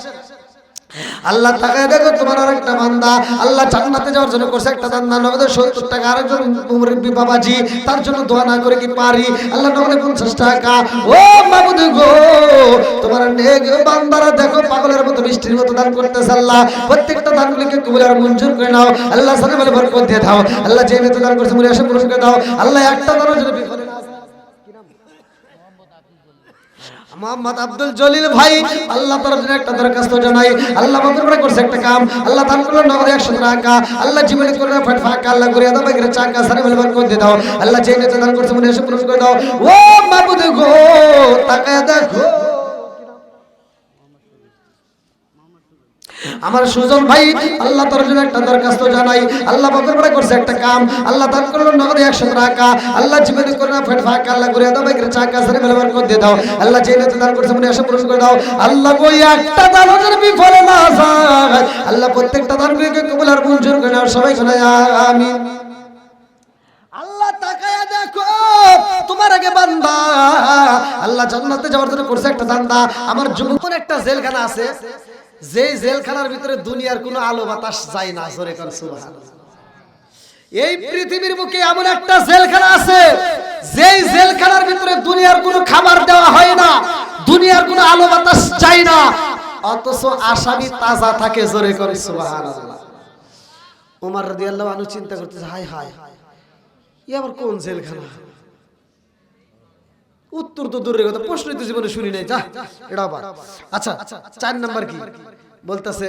আল্লাহ তাকায় দেখো তোমার আরেকটা বান্দা আল্লাহ জান্নাতে যাওয়ার জন্য করছে একটা দান্দা, নগদে 70 টাকা। আরেকজন মুরব্বি বাবাজি, তার জন্য দোয়া না করে কি পারি? আল্লাহ নগদে 50 টাকা। ও মাবুদ গো, তোমার নেক বান্দারা দেখো পাগলের মতো বৃষ্টির মতো দান করতেছে। আল্লাহ প্রত্যেকটা দানগুলিকে কবুল আর মঞ্জুর করে নাও। আল্লাহ সাথে বলে বরকত দিয়ে দাও। আল্লাহ যে নেতা দান করছে মনে আসে পুরস্কার দাও। আল্লাহ একটা দানের জন্য বিফলে না মোহাম্মদ আব্দুল জলিল ভাই, আল্লাহ তার জন্য একটা দরখাস্ত জানাই। আল্লাহ বকরবাড়া করছে একটা কাম, আল্লাহ দান করলেন নগদ 100 টাকা। আল্লাহ জীবনে করলেন ফাঁকা, আল্লাহ করে আদা বাইকের চাকা সারে মেলে বরকত দিয়ে দাও। আল্লাহ যে নেতা দান করছে মনে এসে পুরস্কার দাও। ও মাবুদ গো, তাকায় দেখো আমার সুজন ভাই, আল্লাহ তার জন্য একটা দরখাস্ত জানাই। আল্লাহ বকরবাড়া করছে একটা কাম, আল্লাহ দান করলেন নগদ 100 টাকা। আল্লাহ জীবনে করলেন ফাঁকা, আল্লাহ করে আদা বাইকের চাকা সারে মেলে বরকত দিয়ে দাও। আল্লাহ যে নেতা দান করছে মনে এসে পুরস্কার দাও। আল্লাহ কই একটা দানের বিফলে না যায়। আল্লাহ প্রত্যেকটা দানকে কবুল আর মঞ্জুর করে নাও। সবাই বলে আমিন। আল্লাহ তাকায়া দেখো তোমার আগে বান্দা আল্লাহ জান্নাতে যাওয়ার জন্য করছে একটা দান্দা। আমার যুবকন একটা জেলখানা আছে, যে জেলখানার ভিতরে দুনিয়ার কোনো আলো বাতাস যায় না। জোরে কোন সুবহানাল্লাহ। এই পৃথিবীর বুকে এমন একটা জেলখানা আছে, যেই জেলখানার ভিতরে দুনিয়ার কোনো খাবার দেওয়া হয় না, দুনিয়ার কোনো আলো বাতাস যায় না, অথচ আসামি তাজা থাকে। জোরে কোন সুবহানাল্লাহ। ওমর রাদিয়াল্লাহু আনহু চিন্তা করতেছে, হায় হায়, ই আবার কোন জেলখানা? উত্তর তো দূরের কথা, প্রশ্নই তো জীবনে শুনি নাই। যা এটা আবার। আচ্ছা 4 নাম্বার কি বলতেছে?